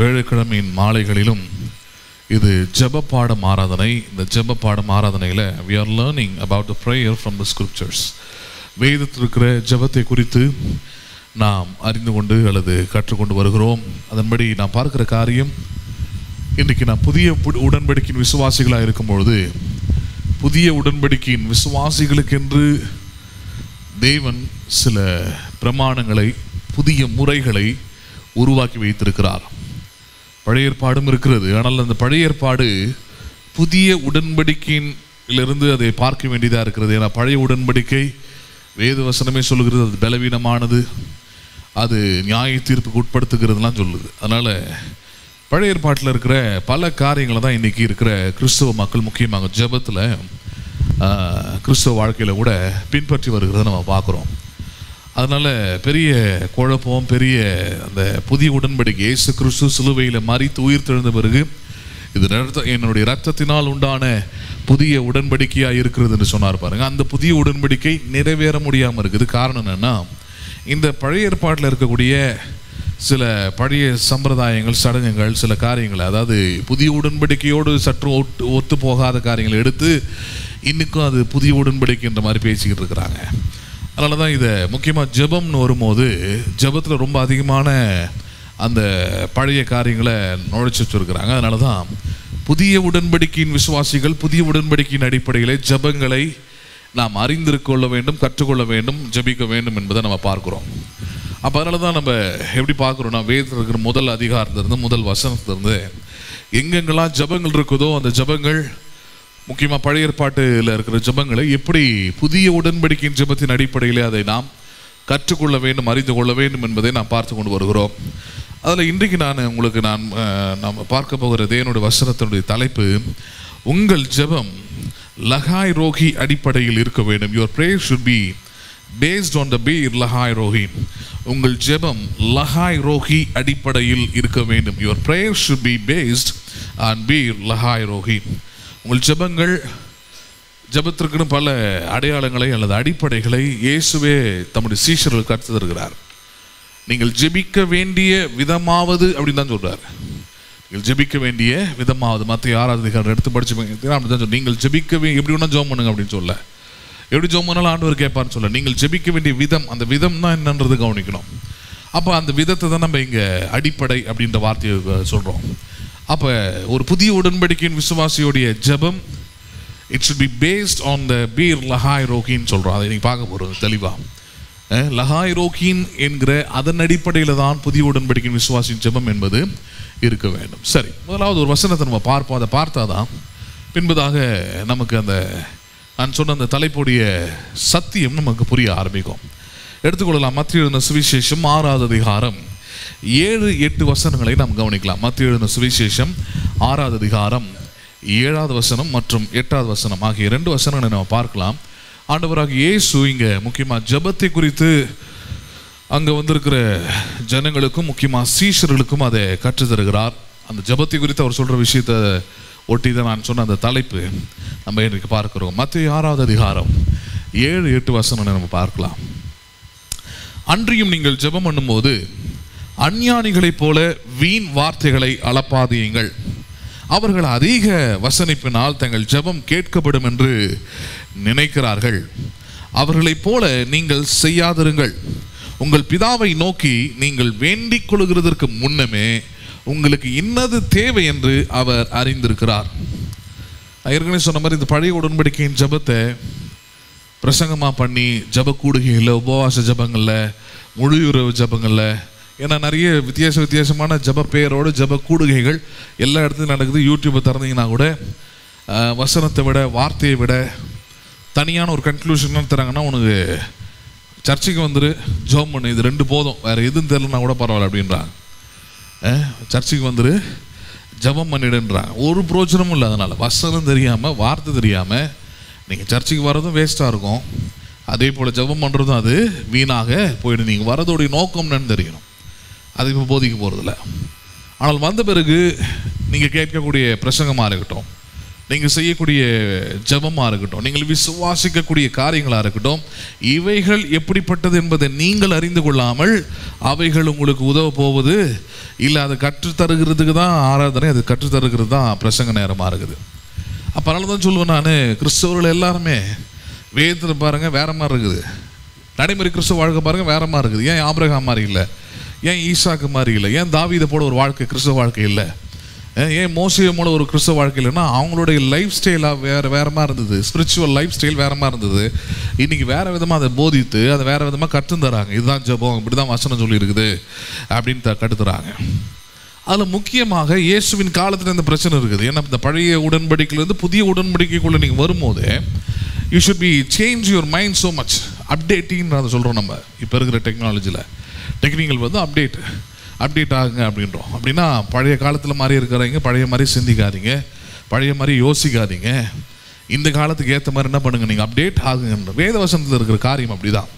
வேளைக்கிழமையின் மாலைகளிலும் இது ஜெப பாடம் ஆராதனை. இந்த ஜெப பாடம் ஆராதனையில் we are learning about the prayer from the scriptures. வேதத்தில் இருக்கிற ஜெபத்தை குறித்து நாம் அறிந்து கொண்டு அல்லது கற்றுக்கொண்டு வருகிறோம். அதன்படி நாம் பார்க்கிற காரியம், இன்றைக்கு நாம் புதிய உடன்படிக்கையின் விசுவாசிகளாக இருக்கும்பொழுது, புதிய உடன்படிக்கையின் விசுவாசிகளுக்கென்று தேவன் சில பிரமாணங்களை, புதிய முறைகளை உருவாக்கி வைத்திருக்கிறார். பழைய ஏற்பாடும் இருக்கிறது. ஆனால் அந்த பழைய ஏற்பாடு புதிய உடன்படிக்கையிலிருந்து அதை பார்க்க வேண்டியதாக இருக்கிறது. ஏன்னா பழைய உடன்படிக்கை வேத வசனமே சொல்லுகிறது, அது பலவீனமானது, அது நியாய தீர்ப்புக்கு உட்படுத்துகிறதுலாம் சொல்லுது. அதனால் பழைய ஏற்பாட்டில் இருக்கிற பல காரியங்களை தான் இன்றைக்கி இருக்கிற கிறிஸ்தவ மக்கள் முக்கியமாக ஜெபத்தில், கிறிஸ்தவ வாழ்க்கையில் கூட பின்பற்றி வருகிறத நம்ம பார்க்குறோம். அதனால் பெரிய குழப்பம், பெரிய அந்த புதிய உடன்படிக்கை, இயேசு கிறிஸ்து சிலுவையில் மரித்து உயிர் தெழுந்த பிறகு இது என்னுடைய இரத்தத்தினால் உண்டான புதிய உடன்படிக்கையாக இருக்கிறது என்று சொன்னார் பாருங்கள். அந்த புதிய உடன்படிக்கை நிறைவேற முடியாமல் இருக்குது. காரணம் என்னென்னா, இந்த பழைய ஏற்பாட்டில் இருக்கக்கூடிய சில பழைய சம்பிரதாயங்கள், சடங்குகள், சில காரியங்கள், அதாவது புதிய உடன்படிக்கையோடு சற்று ஒத்து போகாத காரியங்களை எடுத்து இன்றைக்கும் அது புதிய உடன்படிக்கை என்ற மாதிரி பேசிக்கிட்டு இருக்கிறாங்க. அதனால தான் இதை முக்கியமாக ஜெபம்னு வரும்போது, ஜெபத்தில் ரொம்ப அதிகமான அந்த பழைய காரியங்களை நுழைச்சி வச்சுருக்கிறாங்க. அதனால தான் புதிய உடன்படிக்கையின் விசுவாசிகள் புதிய உடன்படிக்கையின் அடிப்படையில் ஜெபங்களை நாம் அறிந்திருக்கொள்ள வேண்டும், கற்றுக்கொள்ள வேண்டும், ஜெபிக்க வேண்டும் என்பதை நம்ம பார்க்குறோம். அப்போ அதனால தான் நம்ம எப்படி பார்க்குறோன்னா, வேதத்தில் இருக்கிற முதல் அதிகாரத்திலிருந்து, முதல் வசனத்திலிருந்து எங்கெங்கெல்லாம் ஜெபங்கள் இருக்குதோ அந்த ஜெபங்கள், முக்கியமாக பழைய ஏற்பாட்டில் இருக்கிற ஜெபங்களை எப்படி புதிய உடன்படிக்கையின் ஜெபத்தின் அடிப்படையில் அதை நாம் கற்றுக்கொள்ள வேண்டும், அறிந்து கொள்ள வேண்டும் என்பதை நாம் பார்த்து கொண்டு வருகிறோம். அதில் இன்றைக்கு நாம் பார்க்க போகிற தேவனுடைய வசனத்தினுடைய தலைப்பு, உங்கள் ஜெபம் லகாய் ரோகி அடிப்படையில் இருக்க வேண்டும். Your prayer should be based on the Beer Lahai Roi. உங்கள் ஜெபம் லகாய் ரோகி அடிப்படையில் இருக்க வேண்டும். Your prayer should be based on Beer Lahai Roi. உங்கள் ஜெபத்திற்குன்னு பல அடையாளங்களை அல்லது அடிப்படைகளை இயேசுவே தம்முடைய சீஷர்களுக்கு கற்றுத் தருகிறார். நீங்கள் ஜெபிக்க வேண்டிய விதமாவது அப்படின்னு தான் சொல்கிறார். நீங்கள் ஜெபிக்க வேண்டிய விதமாவது, மத்திய 6வது அதிகாரம் எடுத்து படிச்சு அப்படி தான் சொல்ல. நீங்கள் ஜெபிக்க எப்படி ஒன்றா ஜெபம் பண்ணுங்க அப்படின்னு சொல்ல, எப்படி ஜெபம் பண்ணாலும் ஆண்டவர் கேட்பார்னு சொல்ல. நீங்கள் ஜெபிக்க வேண்டிய விதம், அந்த விதம் தான் என்னன்றது கவனிக்கணும். அப்போ அந்த விதத்தை தான் நம்ம இங்கே அடிப்படை அப்படின்ற வார்த்தையை சொல்கிறோம். அப்போ ஒரு புதிய உடன்படிக்கையின் விசுவாசியோடைய ஜெபம், it should be based on the Beer Lahai ரோகின்னு சொல்கிறோம். அதை நீங்கள் பார்க்க போகிறோம் தெளிவாக. லஹாய் ரோகின் என்கிற அதன் அடிப்படையில் தான் புதிய உடன்படிக்கையின் விசுவாசியின் ஜெபம் என்பது இருக்க வேண்டும். சரி, முதலாவது ஒரு வசனத்தை நம்ம பார்ப்போம். அதை பார்த்தா தான் பின்பதாக நமக்கு அந்த நான் சொன்ன அந்த தலைப்புடைய சத்தியம் நமக்கு புரிய ஆரம்பிக்கும். எடுத்துக்கொள்ளலாம். மத்திய எழுதின சுவிசேஷம் 6வது அதிகாரம் 7-8 வசனங்களை நாம் கவனிக்கலாம். மத்திய எழுதின சுவிசேஷம் 6வது அதிகாரம் 7வது வசனம் மற்றும் 8வது வசனம் ஆகிய 2 வசனங்களை நம்ம பார்க்கலாம். ஆண்டவராக இயேசு இங்கே முக்கியமாக ஜெபத்தை குறித்து அங்கே வந்திருக்கிற ஜனங்களுக்கும் முக்கியமாக சீஷர்களுக்கும் அதை கற்றுத்தருகிறார். அந்த ஜெபத்தை குறித்து அவர் சொல்கிற விஷயத்தை ஒட்டி தான் நான் சொன்ன அந்த தலைப்பு நம்ம இன்றைக்கு பார்க்கிறோம். மத்திய 6வது அதிகாரம் 7-8 வசனங்களை நம்ம பார்க்கலாம். அன்றியும் நீங்கள் ஜெபம் பண்ணும்போது அஞ்ஞானிகளைப் போல வீண் வார்த்தைகளை அளப்பாதியுங்கள். அவர்கள் அதிக வசனிப்பினால் தங்கள் ஜெபம் கேட்கப்படும் என்று நினைக்கிறார்கள். அவர்களைப் போல நீங்கள் செய்யாதிருங்கள். உங்கள் பிதாவை நோக்கி நீங்கள் வேண்டிக் கொள்கிறதற்கு முன்னமே உங்களுக்கு இன்னது தேவை என்று அவர் அறிந்திருக்கிறார். ஏற்கனவே சொன்ன மாதிரி இந்த பழைய உடன்படிக்கையின் ஜெபத்தை பிரசங்கமாக பண்ணி ஜெப கூடுகையில், உபவாச ஜெபங்களில், முழு இரவு ஜெபங்களில், ஏன்னா நிறைய வித்தியாசமான ஜெப பெயரோடு ஜெப கூடுகைகள் எல்லா இடத்துலையும் நடக்குது. யூடியூப்பை திறந்தீங்கன்னா கூட வசனத்தை விட, வார்த்தையை விட தனியான ஒரு கன்க்ளூஷன் தராங்கன்னா, உனக்கு சர்ச்சுக்கு வந்துரு, ஜெபம் பண்ணு, இது 2 போதும், வேறு எதுவும் தெரியலனா கூட பரவாயில்ல அப்படின்றாங்க. சர்ச்சுக்கு வந்துரு, ஜெபம் பண்ணிடுன்றாங்க. ஒரு பிரோஜனமும் இல்லை. அதனால் வசனம் தெரியாமல், வார்த்தை தெரியாமல் நீங்கள் சர்ச்சுக்கு வர்றதும் வேஸ்ட்டாக இருக்கும். அதே போல் ஜெபம் பண்ணுறதும் அது வீணாக போயிடும். நீங்கள் வரதோடைய நோக்கம் என்னன்னு தெரியணும். அது இப்போ போதிக்க போகிறதில்ல. ஆனால் வந்த பிறகு நீங்கள் கேட்கக்கூடிய பிரசங்கமாக இருக்கட்டும், நீங்கள் செய்யக்கூடிய ஜெபமாக இருக்கட்டும், நீங்கள் விசுவாசிக்கக்கூடிய காரியங்களாக இருக்கட்டும், இவைகள் எப்படிப்பட்டது என்பதை நீங்கள் அறிந்து கொள்ளாமல் அவைகள் உங்களுக்கு உதவ போவது இல்லை. அதை கற்றுத்தருகிறதுக்கு தான் ஆராதனை, அது கற்றுத்தருகிறது தான் பிரசங்க நேரமாக இருக்குது. அப்போ அதனால தான் சொல்லுவேன் நான், கிறிஸ்தவர்கள் எல்லாருமே வேதத்தில் பாருங்கள் வேற மாதிரி இருக்குது, நடைமுறை கிறிஸ்தவ வாழ்க்கை பாருங்கள் வேற மாதிரி இருக்குது. ஏன் ஆபிரகாம் மாதிரி இல்லை, ஏன் ஈசாக்கு மாதிரி இல்லை, ஏன் தாவீதை போல ஒரு வாழ்க்கை கிறிஸ்தவ வாழ்க்கை இல்லை, ஏன் மோசே மூல ஒரு கிறிஸ்தவ வாழ்க்கை இல்லைன்னா அவங்களுடைய லைஃப் ஸ்டைலாக வேற மாதிரி இருந்தது, ஸ்பிரிச்சுவல் லைஃப் ஸ்டைல் வேற மாதிரி இருந்தது. இன்றைக்கி வேறு விதமாக அதை போதித்து அதை வேறு விதமாக கற்றுத்தராங்க. இதுதான் ஜெபம், இப்படி தான் வசனம் சொல்லியிருக்குது அப்படின்னு கற்றுத்தராங்க. அதில் முக்கியமாக இயேசுவின் காலத்தில் இந்த பிரச்சனை இருக்குது. ஏன்னா இந்த பழைய உடன்படிக்கையிலேருந்து புதிய உடன்படிக்கைக்குள்ளே நீங்கள் வரும்போது you should be change your mind so much. அப்டேட்டின்னு அதை சொல்கிறோம் நம்ம இப்போ இருக்கிற டெக்னாலஜியில். டெக்னிக்கல் வந்து அப்டேட் ஆகுங்க அப்படின்றோம். அப்படின்னா பழைய காலத்தில் மாதிரி இருக்கிறவங்க பழைய மாதிரி சிந்திக்காதீங்க, பழைய மாதிரி யோசிக்காதீங்க, இந்த காலத்துக்கு ஏற்ற மாதிரி என்ன பண்ணுங்க, நீங்கள் அப்டேட் ஆகுங்கன்ற வேதவசனத்தில் இருக்கிற காரியம் அப்படி தான்.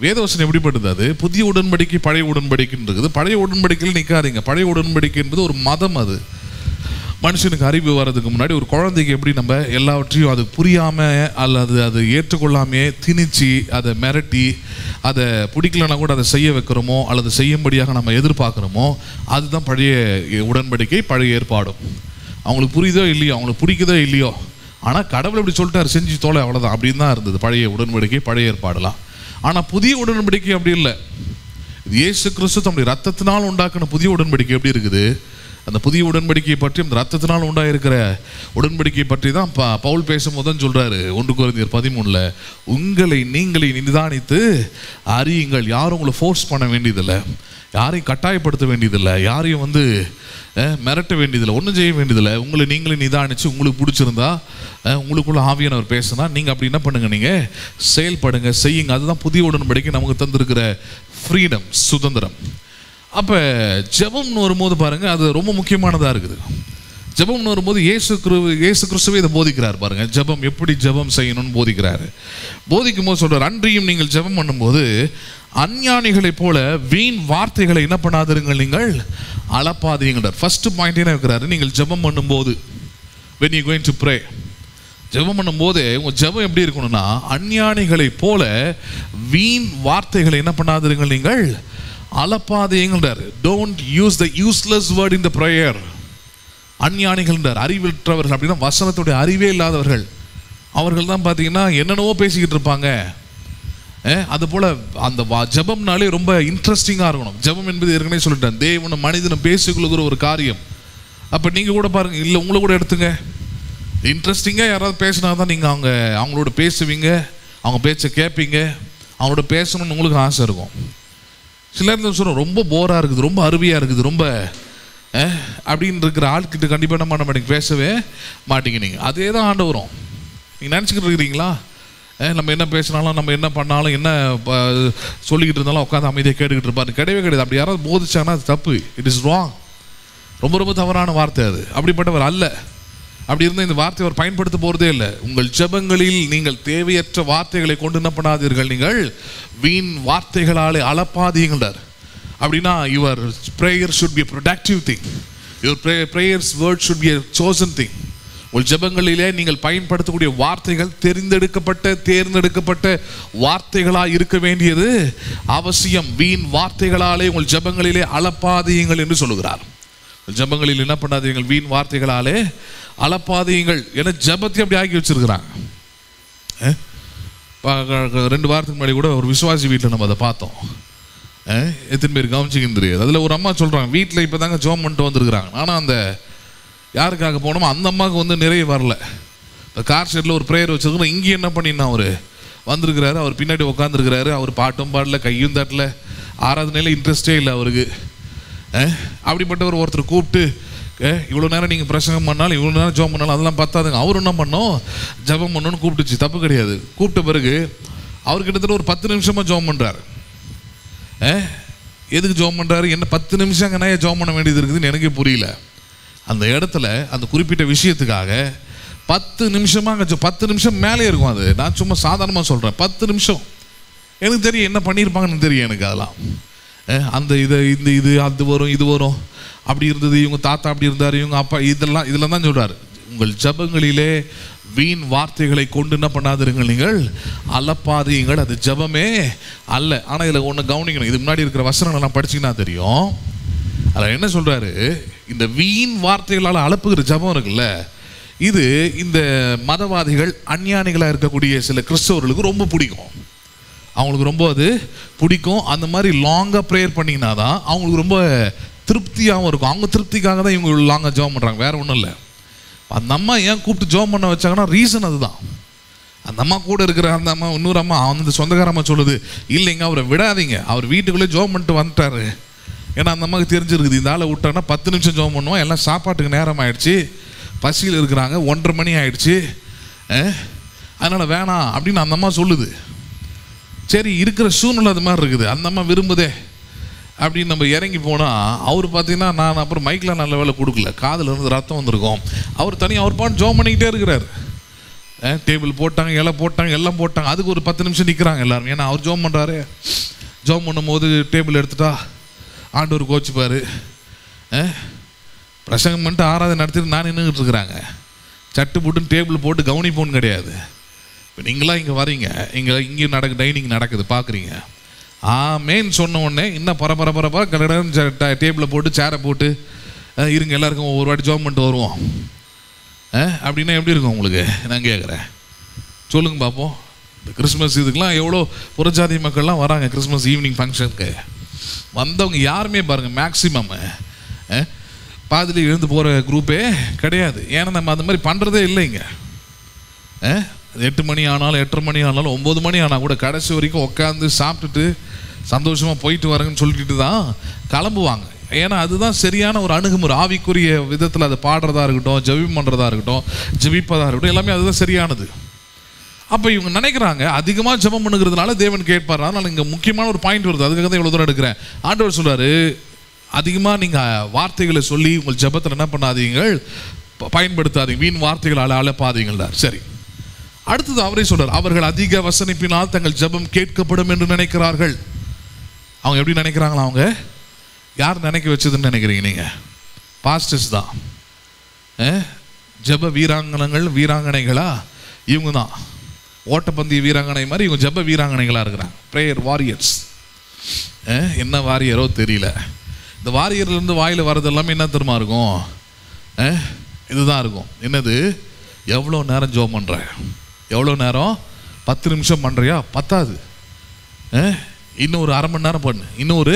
வேதவசனம் எப்படிப்பட்டது, அது புதிய உடன்படிக்கை பழைய உடன்படிக்கைன்னு இருக்குது. பழைய உடன்படிக்கையில் நிற்காதீங்க. பழைய உடன்படிக்கை என்பது ஒரு மதம். அது மனுஷனுக்கு அறிவு வர்றதுக்கு முன்னாடி ஒரு குழந்தைக்கு எப்படி நம்ம எல்லாவற்றையும் அது புரியாமல் அல்லது அது ஏற்றுக்கொள்ளாமே திணிச்சு அதை மிரட்டி அதை பிடிக்கலன்னா கூட அதை செய்ய வைக்கிறோமோ அல்லது செய்யும்படியாக நம்ம எதிர்பார்க்குறோமோ, அதுதான் பழைய உடன்படிக்கை, பழைய ஏற்பாடும். அவங்களுக்கு புரியுதோ இல்லையோ, அவங்களுக்கு பிடிக்குதோ இல்லையோ, ஆனால் கடவுள் இப்படி சொல்லிட்டார் செஞ்சு தோலை, அவ்வளோதான் அப்படின்னு தான் இருந்தது பழைய உடன்படிக்கை பழைய ஏற்பாடெல்லாம். ஆனால் புதிய உடன்படிக்கை அப்படி இல்லை. இயேசு கிறிஸ்து தம்முடைய ரத்தத்தினால் உண்டாக்குன புதிய உடன்படிக்கை எப்படி இருக்குது, அந்த புதிய உடன்படிக்கையை பற்றி, அந்த ரத்தத்தினால் உண்டாயிருக்கிற உடன்படிக்கையை பற்றி தான் பவுல் பேசும்போது தான் சொல்கிறாரு 1 கொரிந்தியர் 13 உங்களை நீங்களே நிதானித்து அறியுங்கள். யாரும் உங்களை ஃபோர்ஸ் பண்ண வேண்டியதில்லை, யாரையும் கட்டாயப்படுத்த வேண்டியதில்லை, யாரையும் வந்து மிரட்ட வேண்டியதில்லை, ஒன்றும் செய்ய வேண்டியதில்லை. உங்களை நீங்களே நிதானித்து உங்களுக்கு பிடிச்சிருந்தா உங்களுக்குள்ள ஆவியானவர் பேசுனா நீங்கள் அப்படி என்ன பண்ணுங்கள், நீங்கள் செயல்படுங்க, செய்யுங்க. அதுதான் புதிய உடன்படிக்கை நமக்கு தந்திருக்கிற ஃப்ரீடம், சுதந்திரம். அப்போ ஜெபம்னு வரும்போது பாருங்கள் அது ரொம்ப முக்கியமானதாக இருக்குது. ஜெபம்னு வரும்போது இயேசு கிறிஸ்துவே இதை போதிக்கிறார் பாருங்கள். ஜெபம் எப்படி ஜெபம் செய்யணும்னு போதிக்கிறாரு. போதிக்கும் போது சொல்கிறார், அன்றியும் நீங்கள் ஜெபம் பண்ணும்போது அஞ்ஞானிகளைப் போல வீண் வார்த்தைகளை என்ன பண்ணாதிருங்கள், நீங்கள் அளப்பாதீங்கள்டார். ஃபர்ஸ்ட் பாயிண்ட் என்ன வைக்கிறாரு, நீங்கள் ஜெபம் பண்ணும்போது when you going to pray, ஜெபம் பண்ணும்போது உங்கள் ஜெபம் எப்படி இருக்கணும்னா அஞ்ஞானிகளைப் போல வீண் வார்த்தைகளை என்ன பண்ணாதிருங்கள், நீங்கள் அளப்பாதீங்கள்டார். Don't use the useless word in the prayer. அஞ்ஞானிகள்ன்றார், அறிவற்றவர்கள். அப்படின்னா வசனத்துடைய அறிவே இல்லாதவர்கள். அவர்கள் தான் பார்த்தீங்கன்னா என்னென்னவோ பேசிக்கிட்டு இருப்பாங்க. அதுபோல் அந்த ஜெபம்னாலே ரொம்ப இன்ட்ரெஸ்டிங்காக இருக்கணும். ஜெபம் என்பது ஏற்கனவே சொல்லிட்டேன், தேவனும் மனிதனும் பேசிக்கொள்ளுகிற ஒரு காரியம். அப்போ நீங்கள் கூட பாருங்கள், இல்லை உங்களை கூட எடுத்துங்க, இன்ட்ரெஸ்டிங்காக யாராவது பேசினா தான் நீங்கள் அவங்களோட பேசுவீங்க, அவங்க பேச்சை கேட்பீங்க, அவங்களோட பேசணும்னு உங்களுக்கு ஆசை இருக்கும். சிலர் சொல்கிறோம் ரொம்ப போராக இருக்குது, ரொம்ப அருவியாக இருக்குது, ரொம்ப அப்படின்னு இருக்கிற ஆள்கிட்ட கண்டிப்பாக என்ன பண்ண மாட்டேங்க, பேசவே மாட்டீங்க. நீங்கள் அதே தான் ஆண்டு வரும். நீங்கள் நினச்சிக்கிட்டு இருக்கிறீங்களா, நம்ம என்ன பேசினாலும் நம்ம என்ன பண்ணாலும் என்ன சொல்லிக்கிட்டு இருந்தாலும் உட்காந்து அமைதியாக கேட்டுக்கிட்டு இருப்பாரு. கிடையவே கிடையாது. அப்படி யாராவது போதிச்சாங்கன்னா அது தப்பு, இட் இஸ் ராங், ரொம்ப ரொம்ப தவறான வார்த்தை அது. அப்படிப்பட்டவர் அல்ல. அப்படி இருந்தால் இந்த வார்த்தை அவர் பயன்படுத்த போகிறதே இல்லை. உங்கள் ஜெபங்களில் நீங்கள் தேவையற்ற வார்த்தைகளை கொண்டு என்ன பண்ணாதீர்கள், நீங்கள் வீண் வார்த்தைகளாலே அளப்பாதீங்கள்டார். அப்படின்னா your prayer should be a productive thing. Your prayers word should be a chosen thing. உங்கள் ஜெபங்களிலே நீங்கள் பயன்படுத்தக்கூடிய வார்த்தைகள் தேர்ந்தெடுக்கப்பட்ட வார்த்தைகளாக இருக்க வேண்டியது அவசியம். வீண் வார்த்தைகளாலே உங்கள் ஜெபங்களிலே அளப்பாதீங்கள் என்று சொல்லுகிறார். ஜெபங்களில் என்ன பண்ணாதீங்கள், வீண் வார்த்தைகளாலே அளப்பாதீங்கள். ஏன்னா ஜெபத்தை அப்படி ஆக்கி வச்சிருக்கிறாங்க. 2 வாரத்துக்கு முன்னாடி கூட ஒரு விசுவாசி வீட்டில் நம்ம அதை பார்த்தோம். எத்தனை பேர் கவனிச்சிக்கின்னு தெரியாது. அதில் ஒரு அம்மா சொல்கிறாங்க, வீட்டில் இப்போ தாங்க ஜோம் பண்ணிட்டு வந்துருக்குறாங்க. ஆனால் அந்த யாருக்காக போனோமோ அந்த அம்மாவுக்கு வந்து நிறைய வரல. இந்த கார் ஷெட்டில் ஒரு ப்ரேயர் வச்சுருக்கோம். இங்கே என்ன பண்ணினா அவர் வந்திருக்கிறாரு, அவர் பின்னாடி உட்காந்துருக்கிறாரு, அவர் பாட்டும் பாடல, கையும் தட்டல, ஆராதனையில் இன்ட்ரெஸ்டே இல்லை அவருக்கு. அப்படிப்பட்டவர் ஒருத்தர் கூப்பிட்டு, இவ்வளோ நேரம் நீங்கள் பிரசங்கம் பண்ணாலும் இவ்வளோ நேரம் ஜெபம் பண்ணாலும் அதெல்லாம் பார்த்தாதுங்க, அவர் என்ன பண்ணோம், ஜெபம் பண்ணணும்னு கூப்பிட்டுச்சு. தப்பு கிடையாது. கூப்பிட்ட பிறகு அவர் கிட்டத்தட்ட ஒரு 10 நிமிஷமாக ஜெபம் பண்ணுறாரு. எதுக்கு ஜெபம் பண்ணுறாரு, என்ன 10 நிமிஷம் அங்கே நான் ஜெபம் பண்ண வேண்டியது இருக்குதுன்னு எனக்கே புரியல. அந்த இடத்துல அந்த குறிப்பிட்ட விஷயத்துக்காக 10 நிமிஷமாக அங்கே 10 நிமிஷம் மேலே இருக்கும். அது நான் சும்மா சாதாரணமாக சொல்கிறேன். 10 நிமிஷம் எனக்கு தெரியும் என்ன பண்ணியிருப்பாங்கன்னு தெரியும் எனக்கு. அதெல்லாம் அந்த இது அது வரும் இது வரும், அப்படி இருந்தது, இவங்க தாத்தா அப்படி இருந்தார், இவங்க அப்பா, இதெல்லாம் தான் சொல்கிறாரு. உங்கள் ஜபங்களிலே வீண் வார்த்தைகளை கொண்டு என்ன பண்ணாதிருங்கள், நீங்கள் அலப்பாதீங்கள். அது ஜபமே அல்ல. ஆனால் இதில் ஒன்று கவனிக்கணும். இது முன்னாடி இருக்கிற வசனங்கள்லாம் படிச்சிங்கன்னா தெரியும். அதில் என்ன சொல்கிறாரு, இந்த வீண் வார்த்தைகளால் அலப்புகிற ஜபம் இருக்குல்ல, இது இந்த மதவாதிகள் அஞ்ஞானிகளாக இருக்கக்கூடிய சில கிறிஸ்தவர்களுக்கு ரொம்ப பிடிக்கும். அவங்களுக்கு ரொம்ப அது பிடிக்கும். அந்த மாதிரி லாங்காக ப்ரேயர் பண்ணிங்கன்னா தான் அவங்களுக்கு ரொம்ப திருப்தியாகவும் இருக்கும். அவங்க திருப்திக்காக தான் இவங்க லாங்காக ஜெபம் பண்ணுறாங்க, வேறு ஒன்றும் இல்லை. அந்த அம்மா ஏன் கூப்பிட்டு ஜெபம் பண்ண வச்சாங்கன்னா ரீசன் அதுதான். அந்த அம்மா கூட இருக்கிற அந்த அம்மா இன்னொரு அம்மா அந்த சொந்தக்கார அம்மா சொல்லுது, இல்லைங்க அவரை விடாதீங்க, அவர் வீட்டுக்குள்ளே ஜெபம் பண்ணிட்டு வந்துட்டாரு. ஏன்னா அந்த அம்மாவுக்கு தெரிஞ்சிருக்குது, இந்த ஆளை விட்டான்னா 10 நிமிஷம் ஜெபம் பண்ணுவோம், எல்லாம் சாப்பாட்டுக்கு நேரம் ஆகிடுச்சு, பசியில் இருக்கிறாங்க, 1:30 மணி ஆகிடுச்சு, அதனால் வேணாம் அப்படின்னு அந்த அம்மா சொல்லுது. சரி, இருக்கிற சூழ்நிலை அது மாதிரி இருக்குது, அந்த அம்மா விரும்புதே அப்படின்னு நம்ம இறங்கி போனால், அவர் பார்த்தீங்கன்னா நான் அப்புறம் மைக்கில் நல்ல வேலை கொடுக்கல, காதில் இருந்து ரத்தம் வந்திருக்கும். அவர் தனியாக அவர் பாட்டு ஜெபம் பண்ணிக்கிட்டே இருக்கிறார். டேபிள் போட்டாங்க, இலை போட்டாங்க, எல்லாம் போட்டாங்க. அதுக்கு ஒரு 10 நிமிஷம் நிற்கிறாங்க எல்லாரும். ஏன்னா அவர் ஜெபம் பண்ணுறாரு. ஜெபம் பண்ணும்போது டேபிள் எடுத்துட்டா ஆண்டவர் கோச்சிப்பார். பிரசங்கம் பண்ணிட்டு ஆராதனை நடத்திட்டு நான் நின்றுக்கிட்டு இருக்கிறாங்க. சட்டு போட்டுன்னு டேபிள் போட்டு கவனிப்போன்னு கிடையாது. இப்போ நீங்களாம் இங்கே வரீங்க, இங்கே டைனிங் நடக்குது பார்க்குறீங்க. ஆமேன்னு சொன்ன உடனே இன்னும் பரபரப்பா கடை டேபிளை போட்டு சேரை போட்டு இருங்க எல்லாருக்கும் ஒவ்வொரு வாட்டி ஜெபம் பண்ணிட்டு வருவோம் அப்படின்னா எப்படி இருக்கும் உங்களுக்கு? நான் கேட்குறேன், சொல்லுங்க பார்ப்போம். இந்த கிறிஸ்மஸ் இதுக்கெலாம் எவ்வளோ புறஜாதி மக்கள்லாம் வராங்க. கிறிஸ்மஸ் ஈவினிங் ஃபங்க்ஷனுக்கு வந்தவங்க யாருமே பாருங்கள் மேக்சிமம் பாதியில் எழுந்து போகிற குரூப்பே கிடையாது. ஏன்னா நம்ம அந்த மாதிரி பண்ணுறதே இல்லைங்க. 8 மணி ஆனாலும் 8:30 மணி ஆனாலும் 9 மணி ஆனால் கூட கடைசி வரைக்கும் உட்காந்து சாப்பிட்டுட்டு சந்தோஷமாக போயிட்டு வரேங்கன்னு சொல்லிட்டு தான் கிளம்புவாங்க. ஏன்னா அதுதான் சரியான ஒரு அணுகுமுறை. ஆவிக்குரிய விதத்தில் அதை பாடுறதா இருக்கட்டும், ஜெபம் பண்ணுறதா இருக்கட்டும், ஜெபிப்பதாக இருக்கட்டும், எல்லாமே அதுதான் சரியானது. அப்போ இவங்க நினைக்கிறாங்க அதிகமாக ஜெபம் பண்ணுறதுனால தேவன் கேட்பார். அதனால் இங்கே முக்கியமான ஒரு பாயிண்ட் வருது, அதுக்காக தான் இவ்வளோ தூரம் எடுக்கிறேன். ஆண்டவர் சொல்கிறாரு, அதிகமாக நீங்கள் வார்த்தைகளை சொல்லி உங்கள் ஜெபத்தில் என்ன பண்ணாதீங்கள், பயன்படுத்தாதீங்க, வீண் வார்த்தைகளால் அழப்பாதீங்கள்டார். சரி, அடுத்தது அவரே சொல்றார், அவர்கள் அதிக வசனிப்பினால் தங்கள் ஜெபம் கேட்கப்படும் என்று நினைக்கிறார்கள். அவங்க எப்படி நினைக்கிறாங்களா? அவங்க யார் நினைக்க வச்சதுன்னு நினைக்கிறீங்க நீங்க? பாஸ்டர்ஸ் தான். ஜெப வீராங்கனைகளா இவங்க தான். ஓட்டப்பந்தய வீராங்கனை மாதிரி இவங்க ஜெப வீராங்கனைகளா இருக்கிறாங்க, பிரேயர் வாரியர்ஸ். என்ன வாரியரோ தெரியல. இந்த வாரியர்லேருந்து வாயில் வர்றது எல்லாமே என்ன தெரியுமா இருக்கும்? இதுதான் இருக்கும். என்னது? எவ்வளோ நேரம் ஜெபம் பண்ணுற? எவ்வளோ நேரம்? 10 நிமிஷம் பண்ணுறியா? பத்தாது. இன்னும் ஒரு அரை மணி நேரம் பண்ணு, இன்னும் ஒரு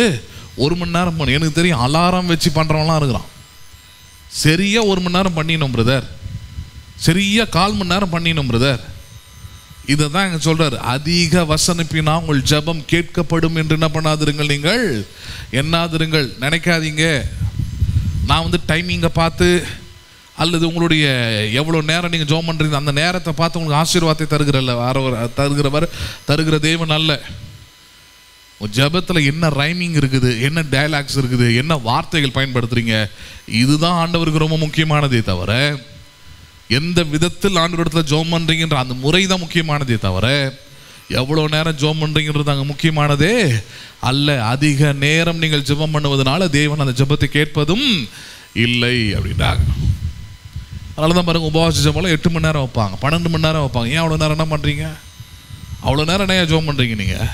1 மணி நேரம் பண்ணு. எனக்கு தெரியும் அலாரம் வச்சு பண்ணுறவங்களாம் இருக்கிறான். சரியா 1 மணி நேரம் பண்ணிடணும் பிரதர், சரியா 1/4 மணி நேரம் பண்ணிடணும் பிரதர். இதை தான் இங்கே சொல்கிறார், அதிக வசனிப்பினா உங்கள் ஜெபம் கேட்கப்படும் என்று என்ன பண்ணாதிருங்கள், நீங்கள் எண்ணாதிருங்கள். நினைக்காதீங்க நான் டைமிங்கை பார்த்து அல்லது உங்களுடைய எவ்வளோ நேரம் நீங்கள் ஜெபம் பண்ணுறீங்க அந்த நேரத்தை பார்த்து உங்களுக்கு ஆசீர்வாதத்தை தருகிற தேவன் அல்ல. உங்கள் ஜெபத்தில் என்ன ரைமிங் இருக்குது, என்ன டயலாக்ஸ் இருக்குது, என்ன வார்த்தைகள் பயன்படுத்துகிறீங்க, இதுதான் ஆண்டவருக்கு ரொம்ப முக்கியமானதே தவிர, எந்த விதத்தில் ஆண்டவரிடத்தில் ஜெபம் பண்ணுறீங்கன்ற அந்த முறை தான் முக்கியமானதே தவிர, எவ்வளோ நேரம் ஜெபம் பண்ணுறீங்கிறது அங்கே முக்கியமானதே அல்ல. அதிக நேரம் நீங்கள் ஜெபம் பண்ணுவதனால தேவன் அந்த ஜெபத்தை கேட்பதும் இல்லை அப்படின்றாங்க. அதனால தான் பாருங்கள், உபவாச ஜெபம்லாம் 8 மணி நேரம் வைப்பாங்க, 12 மணி நேரம் வைப்பாங்க. ஏன் அவ்வளோ நேரம் என்ன பண்ணுறீங்க? அவ்வளோ நேரம் என்ன ஜெபம் பண்ணுறீங்க? நீங்கள்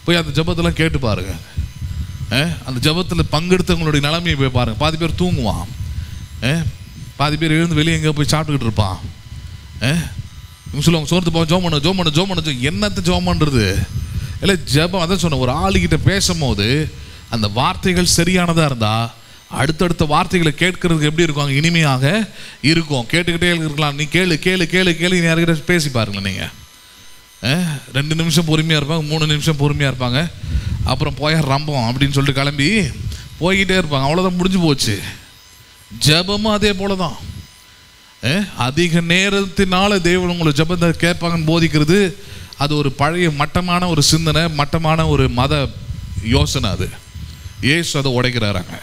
போய் அந்த ஜெபத்தெல்லாம் கேட்டு பாருங்க. அந்த ஜெபத்தில் பங்கெடுத்தவங்களுடைய நிலைமையை போய் பாருங்கள். பாதி பேர் தூங்குவான், பாதி பேர் எழுந்து வெளியே எங்கே போய் சாப்பிட்டுக்கிட்டு இருப்பான். இவங்க சொல்லுவாங்க சோர்த்து போவோம், ஜெபம் பண்ணு. என்னத்தை ஜெபம் பண்ணுறது? இல்லை ஜெபம் அதான் சொன்னேன், ஒரு ஆளுகிட்ட பேசும்போது அந்த வார்த்தைகள் சரியானதாக இருந்தால் அடுத்தடுத்த வார்த்தைகளை கேட்கறதுக்கு எப்படி இருக்கும்? அங்கே இனிமையாக இருக்கும். கேட்டுக்கிட்டே இருக்கலாம். நீ கேளு யாருக்கிட்ட பேசி பாருங்களேன். நீங்கள் 2 நிமிஷம் பொறுமையாக இருப்பாங்க, 3 நிமிஷம் பொறுமையாக இருப்பாங்க, அப்புறம் போய் ரம்பம் அப்படின்னு சொல்லிட்டு கிளம்பி போய்கிட்டே இருப்பாங்க. அவ்வளோதான், முடிஞ்சு போச்சு. ஜெபமும் அதே போல தான். அதிக நேரத்தினால தேவன் உங்களை ஜெபத்தை கேட்பாங்கன்னு போதிக்கிறது அது ஒரு பழைய மட்டமான ஒரு சிந்தனை, மட்டமான ஒரு மத யோசனை. அது இயேசு அதை உடைக்கிறாங்க.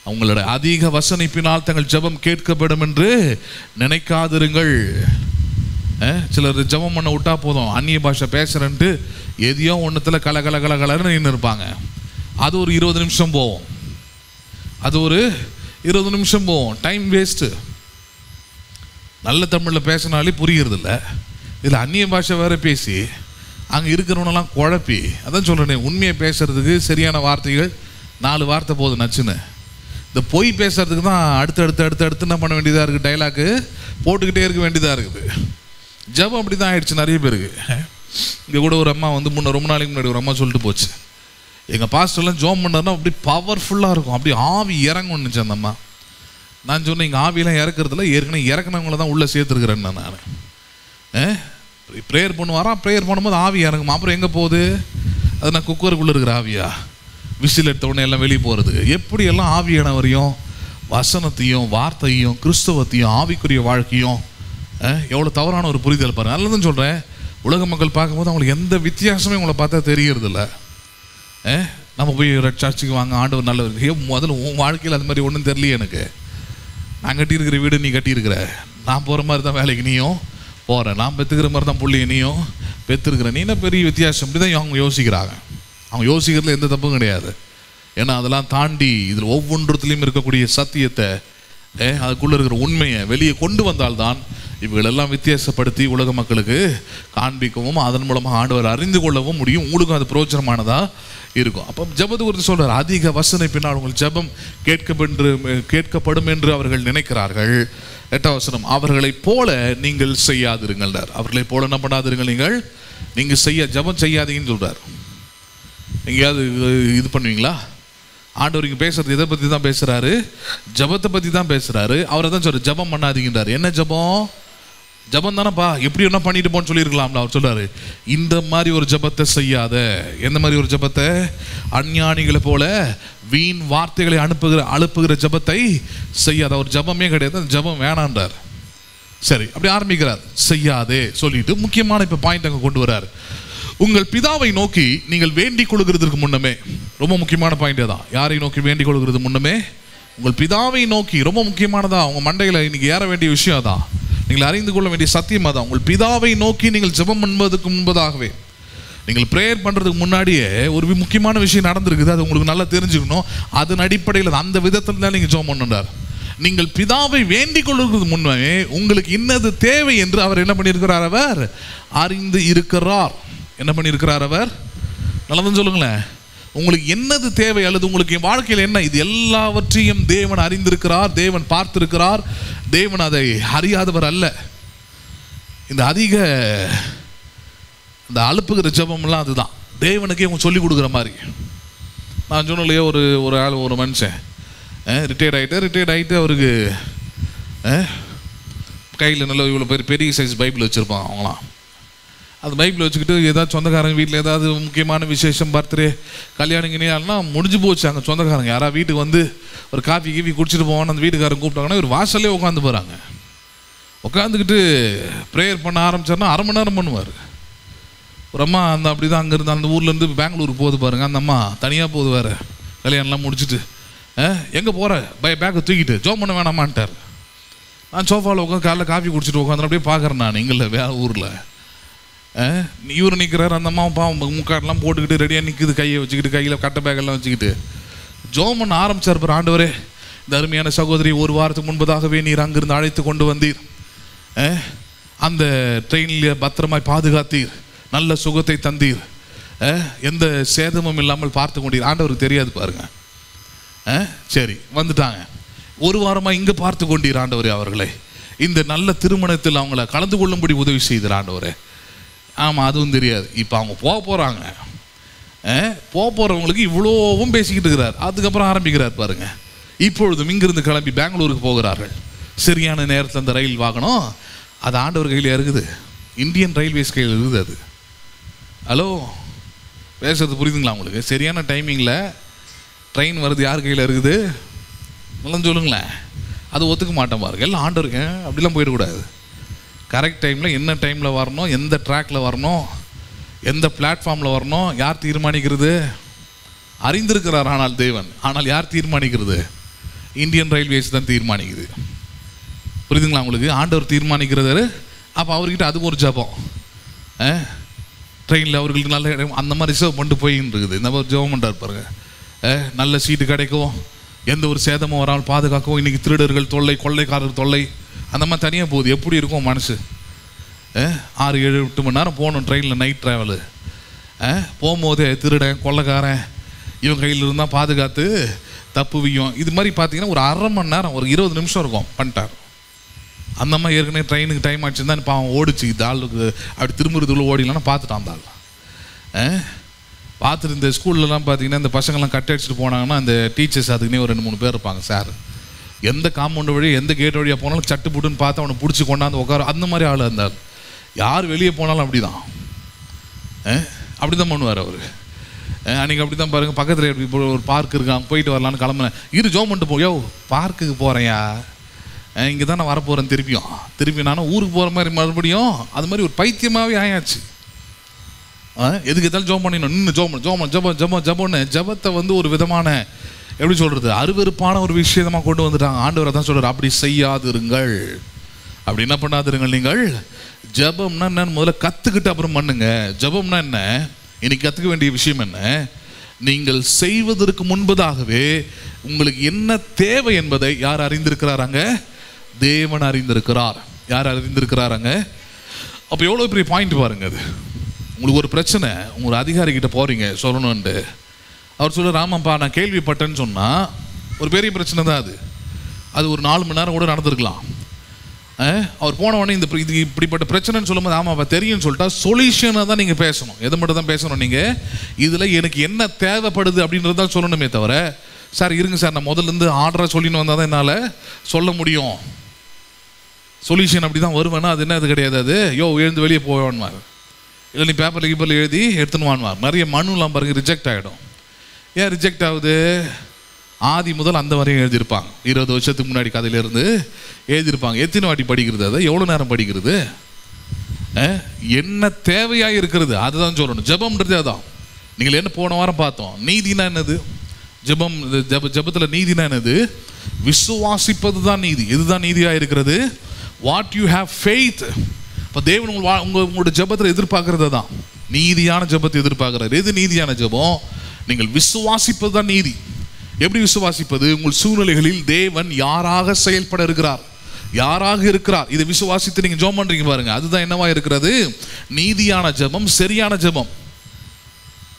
அவங்களோட அதிக வசனிப்பினால் தங்கள் ஜெபம் கேட்கப்படும் என்று நினைக்காதிருங்கள். சிலர் ஜெபம் பண்ண விட்டா போதும், அந்நிய பாஷை பேசுறேன்ட்டு எதையோ ஒன்றுத்தில் கலன்னு நின்று இருப்பாங்க. அது ஒரு 20 நிமிஷம் போகும், டைம் வேஸ்ட்டு. நல்ல தமிழில் பேசினாலே புரிகிறது இல்லை, இதில் அந்நிய பாஷை வேறு பேசி அங்கே இருக்கிறவனெல்லாம் குழப்பி. அதான் சொல்கிறேன், உண்மையை பேசுகிறதுக்கு சரியான வார்த்தைகள் 4 வார்த்தை போதும் நச்சுன்னு. இந்த பொய் பேசுறதுக்கு தான் அடுத்து என்ன பண்ண வேண்டியதாக இருக்குது, டைலாக்கு போட்டுக்கிட்டே இருக்க வேண்டியதாக இருக்குது. ஜபம் அப்படி தான் ஆயிடுச்சு நிறைய பேருக்கு. இங்கே கூட ஒரு அம்மா வந்து ரொம்ப நாளைக்கு முன்னாடி ஒரு அம்மா சொல்லிட்டு போச்சு, எங்கள் பாஸ்டர்லாம் ஜோம் பண்ணாருன்னா அப்படி பவர்ஃபுல்லாக இருக்கும், அப்படி ஆவி இறங்கும்னுச்சு அந்த அம்மா. நான் சொன்னேன், இங்கே ஆவியெல்லாம் இறக்குறதுல ஏற்கனவே இறக்குனவங்கள தான் உள்ளே சேர்த்துருக்குறேன் நான். ப்ரேயர் பண்ணுவாராம், ப்ரேயர் பண்ணும்போது ஆவி இறங்குமா, அப்புறம் எங்கே போகுது அது? நான் குக்கருக்குள்ளே இருக்கிற ஆவியா? விசில் எடுத்த உடனே எல்லாம் வெளியே போகிறது. எப்படியெல்லாம் ஆவியானவரையும் வசனத்தையும் வார்த்தையும் கிறிஸ்தவத்தையும் ஆவிக்குரிய வாழ்க்கையும் எவ்வளோ தவறான ஒரு புரிதல் பாருங்கள். அதில் தான் சொல்கிறேன், உலக மக்கள் பார்க்கும்போது அவங்களுக்கு எந்த வித்தியாசமே உங்களை பார்த்தா தெரியறதில்ல. நம்ம போய் சர்ச்சுக்கு வாங்க, ஆண்டவர் நல்லவர், முதல்ல உன் வாழ்க்கையில் அது மாதிரி ஒன்றும் தெரியலையே எனக்கு. நான் கட்டியிருக்கிற வீடு நீ கட்டியிருக்கிற, நான் போகிற மாதிரி தான் வேலைக்கு நீயும் போகிறேன், நான் பெற்றுக்கிற மாதிரி தான் புள்ளியை நீயும் பெற்றுருக்கிற, நீ என்ன பெரிய வித்தியாசம்? இப்படி தான் அவங்க யோசிக்கிறாங்க. அவங்க யோசிக்கிறதுல எந்த தப்பும் கிடையாது. ஏன்னா அதெல்லாம் தாண்டி இதில் ஒவ்வொன்றத்துலேயும் இருக்கக்கூடிய சத்தியத்தை, அதுக்குள்ளே இருக்கிற உண்மையை வெளியே கொண்டு வந்தால்தான் இவங்களெல்லாம் வித்தியாசப்படுத்தி உலக மக்களுக்கு காண்பிக்கவும் அதன் மூலமாக ஆண்டவர் அறிந்து கொள்ளவும் முடியும். உங்களுக்கும் அது பிரயோஜனமானதாக இருக்கும். அப்போ ஜபத்தை குறித்து சொல்கிறார், அதிக வசனை பின்னால் உங்கள் ஜபம் கேட்கப்படும் என்று அவர்கள் நினைக்கிறார்கள். 8ஆம் வசனம், அவர்களைப் போல நீங்கள் செய்யாதிருங்கள். அவர்களைப் போல என்ன பண்ணாதிருங்கள், நீங்கள் ஜபம் செய்யாதீங்கன்னு சொல்கிறார். எங்கேயாவது இது பண்ணுவீங்களா? ஆண்டவர் இங்கே பேசுறது எதை பற்றி தான் பேசுகிறாரு? ஜபத்தை பற்றி தான் பேசுகிறாரு. அவரை தான் சொல்கிறார், ஜபம் பண்ணாதீங்கன்றார். என்ன ஜபம்? ஜபம் தானேப்பா, எப்படி என்ன பண்ணிட்டு போன்னு சொல்லியிருக்கலாம்ல. அவர் சொல்கிறாரு, இந்த மாதிரி ஒரு ஜபத்தை செய்யாத. எந்த மாதிரி ஒரு ஜபத்தை? அஞ்ஞானிகளை போல வீண் வார்த்தைகளை அனுப்புகிற ஜபத்தை செய்யாத. ஒரு ஜபமே கிடையாது, ஜபம் வேணான்றார். சரி, அப்படி ஆரம்பிக்கிறார், செய்யாதே சொல்லிட்டு முக்கியமான இப்போ பாயிண்ட் அங்கே கொண்டு வர்றார். உங்கள் பிதாவை நோக்கி நீங்கள் வேண்டிக் கொள்கிறதுக்கு முன்னமே, ரொம்ப முக்கியமான பாயிண்ட் தான். யாரை நோக்கி வேண்டிக் கொள்கிறது முன்னமே? உங்கள் பிதாவை நோக்கி. ரொம்ப முக்கியமானதா, உங்கள் மண்டையில் இன்னைக்கு ஏற வேண்டிய விஷயம் தான், நீங்கள் அறிந்து கொள்ள வேண்டிய சத்தியம் தான். உங்கள் பிதாவை நோக்கி நீங்கள் ஜெபம் பண்ணுவதற்கு முன்பதாகவே, நீங்கள் ப்ரேயர் பண்ணுறதுக்கு முன்னாடியே ஒரு முக்கியமான விஷயம் நடந்திருக்குது, அது உங்களுக்கு நல்லா தெரிஞ்சுக்கணும். அதன் அடிப்படையில் அந்த விதத்தில் தான் நீங்கள் ஜெபம் பண்ணுறார். நீங்கள் பிதாவை வேண்டிக் கொள்வது முன்னே உங்களுக்கு இன்னது தேவை என்று அவர் என்ன பண்ணியிருக்கிறார்? அவர் அறிந்து இருக்கிறார். என்ன பண்ணியிருக்கிறார் அவர்? நல்லதுன்னு சொல்லுங்களேன். உங்களுக்கு என்னது தேவை அல்லது உங்களுக்கு என் வாழ்க்கையில் என்ன, இது எல்லாவற்றையும் தேவன் அறிந்திருக்கிறார், தேவன் பார்த்திருக்கிறார். தேவன் அதை அறியாதவர் அல்ல. இந்த அதிக இந்த அழுப்புகிற ஜபம்லாம் அதுதான், தேவனுக்கே அவங்க சொல்லிக் கொடுக்குற மாதிரி. நான் சொன்னலையே, ஒரு ஆள், ஒரு மனுஷன் ரிட்டையர்ட் ஆகிட்டு அவருக்கு கையில் நல்ல இவ்வளோ பெரிய சைஸ் பைபிள் வச்சுருப்பான். அவங்களாம் அது பைபிள் வச்சுக்கிட்டு ஏதாவது சொந்தக்காரங்க வீட்டில் ஏதாவது முக்கியமான விசேஷம், பர்த்டே, கல்யாணம் கிணியாலாம் முடிஞ்சு போச்சு. அங்கே சொந்தக்காரங்க யாராவது வீட்டுக்கு வந்து ஒரு காஃபி குடிச்சிட்டு போவான்னு அந்த வீட்டுக்காரங்க கூப்பிட்டாங்கன்னா ஒரு வாசல்லே உட்காந்து போகிறாங்க. உட்காந்துக்கிட்டு ப்ரேயர் பண்ண ஆரம்பிச்சார்னா 1/2 மணி நேரம் பண்ணுவார். ஒரு அம்மா அப்படி தான் அங்கேருந்து அந்த ஊர்லேருந்து பெங்களூருக்கு போகுது பாருங்கள். அந்த அம்மா தனியாக போகுது வேறு, கல்யாணம்லாம் முடிச்சுட்டு. எங்கே போகிற பேக்கை தூக்கிட்டு ஜோம் பண்ண வேணாமான்ட்டார். நான் சோஃபாவில் உட்காந்து காலைல காஃபி குடிச்சிட்டு உட்காந்து அப்படியே பார்க்குறேன். நான் இங்கே வேறு ஊரில் இவர் நிற்கிறார். அந்த அம்மா பாவம் முக்காடெல்லாம் போட்டுக்கிட்டு ரெடியாக நிற்குது, கையை வச்சுக்கிட்டு, கையில் கட்டை பேக்கெல்லாம் வச்சுக்கிட்டு ஜோம் பண்ண ஆரம்பித்தார். அப்புறம், ஆண்டவரே, இந்த அருமையான சகோதரி 1 வாரத்துக்கு முன்பதாகவே நீர் அங்கிருந்து அழைத்து கொண்டு வந்தீர், அந்த ட்ரெயினில் பத்திரமாய் பாதுகாத்தீர், நல்ல சுகத்தை தந்தீர், எந்த சேதமும் இல்லாமல் பார்த்து கொண்டீர். ஆண்டவருக்கு தெரியாது பாருங்க. சரி, வந்துட்டாங்க. 1 வாரமாக இங்கே பார்த்து கொண்டீர் ஆண்டவரே அவர்களை, இந்த நல்ல திருமணத்தில் அவங்கள கலந்து கொள்ளும்படி உதவி செய்தார் ஆண்டவரே. ஆமாம், அதுவும் தெரியாது. இப்போ அவங்க போகிறாங்க. போகிறவங்களுக்கு இவ்வளோவும் பேசிக்கிட்டு இருக்கிறார். அதுக்கப்புறம் ஆரம்பிக்கிறார் பாருங்க. இப்பொழுதும் இங்கிருந்து கிளம்பி பெங்களூருக்கு போகிறார்கள். சரியான நேரத்தில் அந்த ரயில் வாகனம் அது ஆண்டவர் கையில் இருக்குது, இந்தியன் ரயில்வேஸ் கையில் இருக்குது. அது ஹலோ பேசுறது புரியுதுங்களா உங்களுக்கு? சரியான டைமிங்கில் ட்ரெயின் வருது, யார் கையில் இருக்குது? நல்லா சொல்லுங்களேன். அது ஒத்துக்க மாட்டேன் பாருங்க. எல்லாம் ஆண்டவருக்கு அப்படிலாம் போயிடக்கூடாது. கரெக்ட் டைமில் என்ன டைமில் வரணும், எந்த ட்ராக்கில் வரணும், எந்த பிளாட்ஃபார்மில் வரணும், யார் தீர்மானிக்கிறது? அறிந்திருக்கிறார் ஆனால் தேவன். ஆனால் யார் தீர்மானிக்கிறது? இந்தியன் ரயில்வேஸ் தான் தீர்மானிக்குது. புரியுதுங்களா உங்களுக்கு? ஆண்டவர் தீர்மானிக்கிறாரு. அப்போ அவர்கிட்ட அது ஒரு ஜபம். ட்ரெயினில் அவர்களுக்கு நல்ல இடம் அந்த மாதிரி ரிசர்வ் பண்ணிட்டு போயின்னு இருக்குது. இந்த மாதிரி ஜபம் பண்ணுறாரு பாருங்க. நல்ல சீட்டு கிடைக்கும், எந்த ஒரு சேதமும் வராமல் பாதுகாக்கவும். இன்றைக்கி திருடர்கள் தொல்லை, கொள்ளைக்காரர் தொல்லை அந்த மாதிரி தனியாக போகுது. எப்படி இருக்கும் மனசு? 6-7-8 மணி நேரம் போகணும் ட்ரெயினில், நைட் ட்ராவலு. போகும்போதே திருடன் கொள்ளைக்காரன் இவன் கையில் இருந்தால் பாதுகாத்து தப்புவியும். இது மாதிரி பார்த்தீங்கன்னா ஒரு 1/2 மணி நேரம், ஒரு 20 நிமிஷம் இருக்கும் பண்ணிட்டார். அந்த மாதிரி ஏற்கனவே ட்ரெயினுக்கு டைம் ஆச்சு தான் இப்போ அவன் ஓடிச்சு. இந்த ஆளுக்கு அப்படி திரும்புறதுக்குள்ளே ஓடிலான்னு பார்த்துட்டான் அந்த ஆள். பார்த்துட்டு இந்த ஸ்கூல்லலாம் பார்த்தீங்கன்னா இந்த பசங்கள்லாம் கட் அடிச்சுட்டு போனாங்கன்னா அந்த டீச்சர்ஸ் அதுக்குன்னே ஒரு 2-3 பேர் இருப்பாங்க. சார் எந்த காம்பவுண்டு வழி எந்த கேட் வழியாக போனாலும் சட்டு புட்டுன்னு பார்த்து அவனை பிடிச்சி கொண்டாந்து உட்கார, அந்த மாதிரி ஆள் இருந்தார். யார் வெளியே போனாலும் அப்படி தான், அப்படி தான் பண்ணுவார் அவர். அன்றைக்கி அப்படி தான் பாருங்கள், பக்கத்தில் எப்படி ஒரு பார்க் இருக்கான், போயிட்டு வரலான்னு கிளம்புனேன். ஜோம் பண்ணிட்டு போயோ பார்க்குக்கு போகிறேன்யா, இங்கே தான் நான் வரப்போகிறேன் திருப்பி நானும் ஊருக்கு போகிற மாதிரி மறுபடியும் அது மாதிரி ஒரு பைத்தியமாகவே ஆயாச்சு. எதுக்கு எதாலும் ஜோம் பண்ணிடணும், நின்று ஜபம்னு ஜபத்தை வந்து ஒரு விதமான எப்படி சொல்கிறது, அருவருப்பான ஒரு விஷயமாக கொண்டு வந்துட்டாங்க. ஆண்டவர் தான் சொல்கிறார், அப்படி செய்யாதிருங்கள். அப்படி என்ன பண்ணாதிருங்கள் நீங்கள். ஜபம்னா என்னன்னு முதல்ல கற்றுக்கிட்டு அப்புறம் பண்ணுங்க. ஜபம்னா என்ன, இன்னைக்கு கற்றுக்க வேண்டிய விஷயம் என்ன, நீங்கள் செய்வதற்கு முன்பதாகவே உங்களுக்கு என்ன தேவை என்பதை யார் அறிந்திருக்கிறாராங்க? தேவன் அறிந்திருக்கிறார். யார் அறிந்திருக்கிறாராங்க? அப்போ எவ்வளோ பெரிய பாயிண்ட் பாருங்க. அது உங்களுக்கு ஒரு பிரச்சனை, உங்கள் அதிகாரிகிட்ட போகிறீங்க சொல்லணுன்ட்டு, அவர் சொல்ல ராமப்பா நான் கேள்விப்பட்டேன்னு சொன்னால் ஒரு பெரிய பிரச்சனை தான் அது. அது ஒரு 4 மணி நேரம் கூட நடந்திருக்கலாம். அவர் போன உடனே இந்த இது இப்படிப்பட்ட பிரச்சனைன்னு சொல்லும்போது ஆமாப்பா தெரியும்னு சொல்லிட்டா சொல்யூஷனை தான் நீங்கள் பேசணும். எதை மட்டும் தான் பேசணும் நீங்கள், இதில் எனக்கு என்ன தேவைப்படுது அப்படின்றதான் சொல்லணுமே தவிர, சார் இருங்க சார் நான் முதல்லேருந்து ஆர்டராக சொல்லின்னு வந்தால் தான் என்னால் சொல்ல முடியும், சொல்யூஷன் அப்படி தான் வருவேன்னா அது என்ன, அது கிடையாது. அது எழுந்து வெளியே போவான்வார், இல்லை நீ பேப்பரில் எழுதி எடுத்துன்னு வான்வார். நிறைய மனுலாம் பாருங்கள் ரிஜெக்ட் ஆகிடும். ஏன் ரிஜெக்ட் ஆகுது? ஆதி முதல் அந்த வரையும் எழுதியிருப்பாங்க. 20 வருஷத்துக்கு முன்னாடி கதையிலேருந்து எழுதியிருப்பாங்க. எத்தனை வாட்டி படிக்கிறது, அதை எவ்வளோ நேரம் படிக்கிறது, என்ன தேவையாக இருக்கிறது அதுதான் சொல்லணும். ஜபம்ன்றது அதான். நீங்கள் என்ன போன வாரம் பார்த்தோம், நீதினா என்னது, ஜபம் ஜபத்தில் நீதினா என்னது, விசுவாசிப்பது தான் நீதி. இதுதான் நீதியாக இருக்கிறது. What you have faith. இப்போ தேவன் உங்களோட ஜபத்தில் எதிர்பார்க்கறது தான் நீதியான ஜபத்தை எதிர்பார்க்கிறார். எது நீதியான ஜபம்? நீங்கள் விசுவாசிப்பது தான் நீதி. எப்படி விசுவாசிப்பது? உங்கள் சூழ்நிலைகளில் தேவன் யாராக செயல்பட இருக்கிறார், யாராக இருக்கிறார், இதை விசுவாசித்து நீங்கள் ஜெபம் பண்றீங்க பாருங்க, அதுதான் என்னவா இருக்கிறது? நீதியான ஜெபம், சரியான ஜெபம்.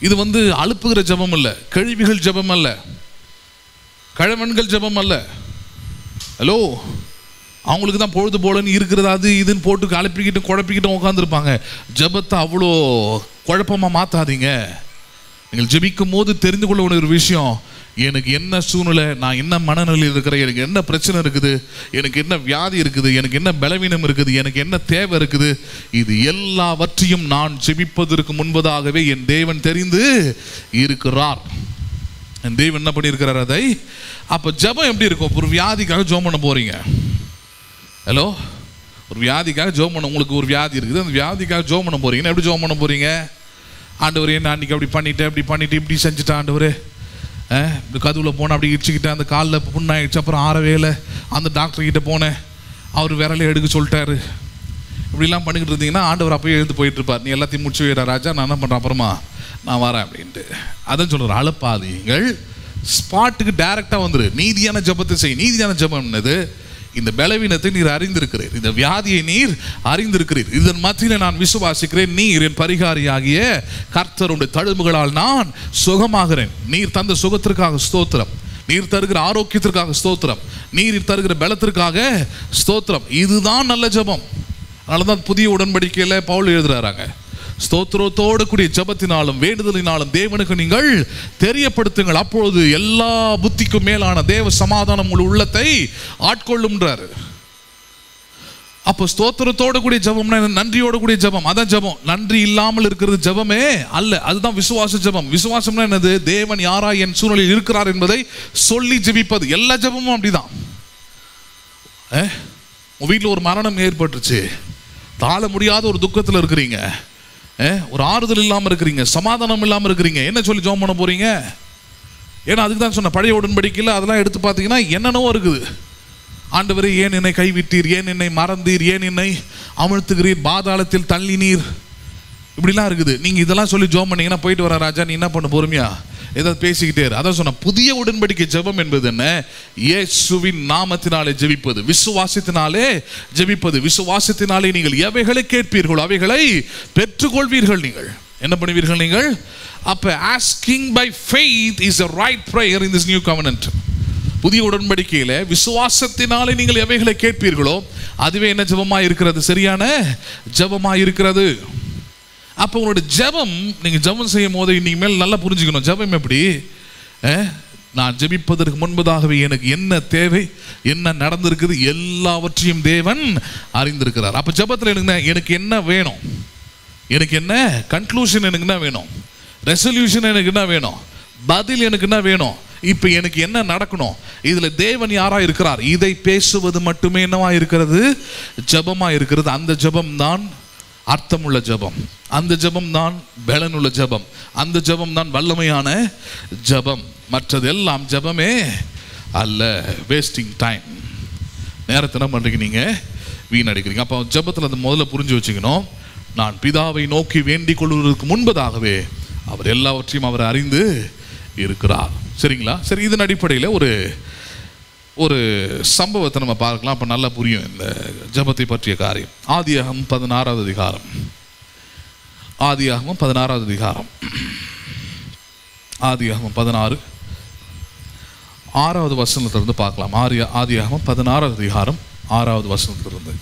இது வந்து அழுப்புகிற ஜெபம் அல்ல, கேள்விகள் ஜெபம் அல்ல, கழவன்கள் ஜெபம் அல்ல. ஹலோ, அவங்களுக்கு தான் பொழுது போலன்னு இருக்கிறது, அது இதுன்னு போட்டு கலப்பிக்கிட்டு குழப்பிக்கிட்டு உட்காந்துருப்பாங்க. ஜெபத்தை அவ்வளோ குழப்பமாக மாற்றாதீங்க. நீங்கள் ஜெபிக்கும் போது தெரிந்து கொள்ள ஒரு விஷயம், எனக்கு என்ன சூழ்நிலை, நான் என்ன மனநிலையில் இருக்கிறேன், எனக்கு என்ன பிரச்சனை இருக்குது, எனக்கு என்ன வியாதி இருக்குது, எனக்கு என்ன பலவீனம் இருக்குது, எனக்கு என்ன தேவை இருக்குது, இது எல்லாவற்றையும் நான் ஜெபிப்பதற்கு முன்பதாகவே என் தேவன் தெரிந்து இருக்கிறார். என் தேவன் என்ன பண்ணியிருக்கிறார் அதை. அப்போ ஜெபம் எப்படி இருக்கும்? ஒரு வியாதிக்காக ஜெபம் பண்ண போறீங்க. ஹலோ, ஒரு வியாதிக்காக ஜெபம் பண்ண, உங்களுக்கு ஒரு வியாதி இருக்குது, அந்த வியாதிக்காக ஜெபம் பண்ண போறீங்கன்னா எப்படி ஜெபம் பண்ண போறீங்க? ஆண்டவரே நான் அன்றைக்கி அப்படி பண்ணிட்டு இப்படி செஞ்சுட்டேன் ஆண்டவரே, இப்படி கதுவில் போனேன், அப்படி இடிச்சுக்கிட்டேன், அந்த காலில் புண்ணாயிடுச்சு, அப்புறம் ஆறவேல அந்த டாக்டர்கிட்ட போனேன், அவர் விரலை எடுக்க சொல்லிட்டாரு, இப்படிலாம் பண்ணிக்கிட்டு இருந்தீங்கன்னா ஆண்டவர் அப்போயே எழுந்து போயிட்டு இருப்பார். நீ எல்லாத்தையும் முடிச்சு வைடா ராஜா, நான் என்ன பண்ணுறேன் அப்புறமா நான் வரேன் அப்படின்ட்டு. அதான் சொல்கிறார், அழப்பாதீங்கள், ஸ்பாட்டுக்கு டைரெக்டாக வந்துரு, நீதியான ஜெபத்தை செய். நீதியான ஜெபம் என்னது? இந்த பலவீனத்தை நீர் அறிந்திருக்கிறீர், இந்த வியாதியை நீர் அறிந்திருக்கிறீர், இதன் மத்தியில் நான் விசுவாசிக்கிறேன், நீர் என் பரிகாரியாகிய கர்த்தருடைய தழும்புகளால் நான் சுகமாகிறேன். நீர் தந்த சுகத்திற்காக ஸ்தோத்திரம், நீர் தருகிற ஆரோக்கியத்திற்காக ஸ்தோத்திரம், நீர் தருகிற பலத்திற்காக ஸ்தோத்திரம். இதுதான் நல்ல ஜெபம். அதனால தான் புதிய உடன்படிக்கையில் பவுல் எழுதுறாங்க, ஸ்தோத்திரத்தோடு கூடிய ஜெபத்தினாலும் வேண்டுதலினாலும் தேவனுக்கு நீங்கள் தெரியப்படுத்துங்கள், அப்பொழுது எல்லா புத்திக்கும் மேலான தேவ சமாதானம் உங்கள் உள்ளத்தை ஆட்கொள்ளும்ன்றாரு. அப்போ ஸ்தோத்திரத்தோடு கூடிய ஜெபம்னா நன்றியோடு கூடிய ஜெபம், அதான் ஜெபம். நன்றி இல்லாமல் இருக்கிறது ஜெபமே அல்ல, அதுதான் விசுவாச ஜெபம். விசுவாசம்னா என்னது? தேவன் யாரா என் சூழ்நிலையில் இருக்கிறார் என்பதை சொல்லி ஜெபிப்பது. எல்லா ஜெபமும் அப்படிதான். உங்க வீட்டில் ஒரு மரணம் ஏற்பட்டுருச்சு, தாழ முடியாத ஒரு துக்கத்தில் இருக்கிறீங்க, ஒரு ஆறுதல் இல்லாமல் இருக்கிறீங்க, சமாதானம் இல்லாமல் இருக்கிறீங்க, என்ன சொல்லி ஜெபம் பண்ண போறீங்க? ஏன்னா அதுக்கு தான் சொன்ன, பழைய உடன்படிக்கையில் அதெல்லாம் எடுத்து பார்த்தீங்கன்னா என்னென்னவோ இருக்குது. ஆண்டவரே ஏன் என்னை கைவிட்டீர், ஏன் என்னை மறந்தீர், ஏன் என்னை அமிழ்த்துகிறீர், பாதாளத்தில் தள்ளினீர், இப்படிலாம் இருக்குது. நீங்க இதெல்லாம் சொல்லி ஜெபம் பண்ணீங்கன்னா போயிட்டு வர ராஜா, நீ என்ன பண்ண பொறுமையா ஏதாவது பேசிக்கிட்டே இரு. அதான் சொன்ன புதிய உடன்படிக்கை ஜெபம் என்பது என்ன? இயேசுவின் நாமத்தினாலே ஜெபிப்பது, விசுவாசத்தினாலே ஜெபிப்பது. விசுவாசத்தினாலே நீங்கள் எவைகளை கேட்பீர்களோ அவைகளை பெற்றுக்கொள்வீர்கள். நீங்கள் என்ன பண்ணுவீர்கள்? நீங்கள் அப்ப asking by faith is a right prayer in this new covenant. புதிய உடன்படிக்கையில விசுவாசத்தினாலே நீங்கள் எவைகளை கேட்பீர்களோ அதுவே என்ன ஜெபமா இருக்கிறது? சரியான ஜெபமா இருக்கிறது. அப்போ உங்களுடைய ஜெபம், நீங்க ஜெபம் செய்யும் போது இன்னைக்கு மேல் நல்லா புரிஞ்சுக்கணும். ஜெபம் எப்படி? நான் ஜெபிப்பதற்கு முன்பதாகவே எனக்கு என்ன தேவை, என்ன நடந்திருக்குது, எல்லாவற்றையும் தேவன் அறிந்திருக்கிறார். அப்ப ஜெபத்தில் எனக்கு என்ன வேணும், எனக்கு என்ன கன்க்ளூஷன், எனக்கு என்ன வேணும், ரெசல்யூஷன் எனக்கு என்ன வேணும், பதில் எனக்கு என்ன வேணும், இப்ப எனக்கு என்ன நடக்கணும், இதுல தேவன் யாரா இருக்கிறார், இதை பேசுவது மட்டுமே என்னவா இருக்கிறது? ஜெபமா இருக்கிறது. அந்த ஜெபம் தான் அர்த்தமுள்ள ஜெபம், அந்த ஜெபம் தான் பலனுள்ள ஜெபம், அந்த ஜெபம் தான் வல்லமையான ஜெபம். மற்றது எல்லாம் ஜெபமே அல்ல. வேஸ்டிங் டைம், நேரத்தை என்ன பண்றீங்க நீங்க? வீணடிக்கிறீங்க. அப்போ ஜெபத்தில் அந்த முதல்ல புரிஞ்சு வச்சுக்கணும். நான் பிதாவை நோக்கி வேண்டிக் கொள்வதற்கு முன்பதாகவே அவர் எல்லாவற்றையும் அவர் அறிந்து இருக்கிறார். சரிங்களா? சரி, இதன் அடிப்படையில் ஒரு சம்பவத்தை நம்ம பார்க்கலாம். அப்போ நல்லா புரியும் இந்த ஜெபத்தை பற்றிய காரியம். ஆதியாகமம் 16வது அதிகாரம். ஆதியாகமம் 16வது அதிகாரம். ஆதியாகமம் 16 6வது வசனத்திலிருந்து பார்க்கலாம். ஆதியாகமம் 16வது அதிகாரம் 6வது வசனத்திலிருந்து.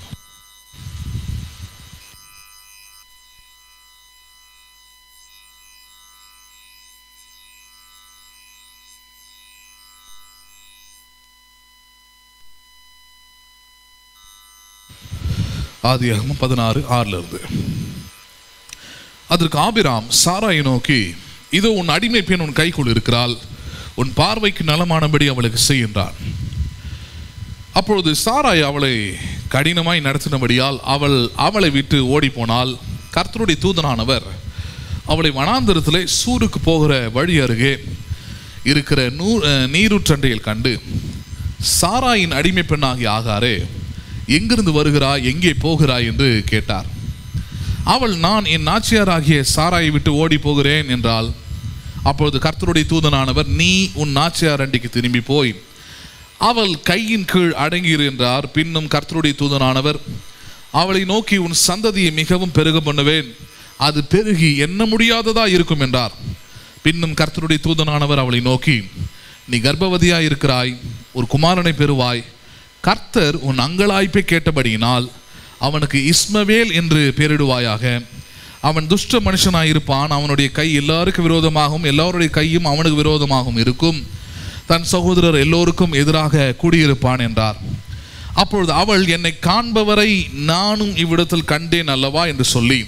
ஆதியாகமம் 16:6 அதற்கு ஆபிராம் சாராயை நோக்கி, இதோ உன் அடிமை பெண் உன் கைக்குள் இருக்கிறாள், உன் பார்வைக்கு நலமானபடி அவளுக்கு செய் என்றான். அப்பொழுது சாராய் அவளை கடினமாய் நடத்தினபடியால் அவளை விட்டு ஓடி போனால், கர்த்தருடைய தூதனானவர் அவளை வனாந்தரத்திலே சூருக்கு போகிற வழி அருகே இருக்கிற நீரூற்றண்டையில் கண்டு, சாராயின் அடிமை பெண்ணாகிய ஆகாரே, எங்கிருந்து வருகிறாய், எங்கே போகிறாய் என்று கேட்டார். அவள், நான் என் நாச்சியாராகிய சாராயை விட்டு ஓடி போகிறேன் என்றாள். அப்பொழுது கர்த்தருடைய தூதனானவர், நீ உன் நாச்சியார் அண்டைக்கு திரும்பி போய் அவள் கையின் கீழ் அடங்கியிரு என்றார். பின்னும் கர்த்தருடைய தூதனானவர் அவளை நோக்கி, உன் சந்ததியை மிகவும் பெருக பண்ணுவேன், அது பெருகி எண்ண முடியாததா இருக்கும் என்றார். பின்னும் கர்த்தருடைய தூதனானவர் அவளை நோக்கி, நீ கர்ப்பவதியாய் இருக்கிறாய், ஒரு குமாரனை பெறுவாய், கர்த்தர் உன் அங்கலாய்ப்பை கேட்டபடியினால் அவனுக்கு இஸ்மவேல் என்று பெயரிடுவாயாக. அவன் துஷ்ட மனுஷனாயிருப்பான், அவனுடைய கை எல்லாருக்கும் விரோதமாகவும் எல்லாருடைய கையும் அவனுக்கு விரோதமாகவும் இருக்கும், தன் சகோதரர் எல்லோருக்கும் எதிராக கூடியிருப்பான் என்றார். அப்பொழுது அவள், என்னை காண்பவரை நானும் இவ்விடத்தில் கண்டேன் அல்லவா என்று சொல்லி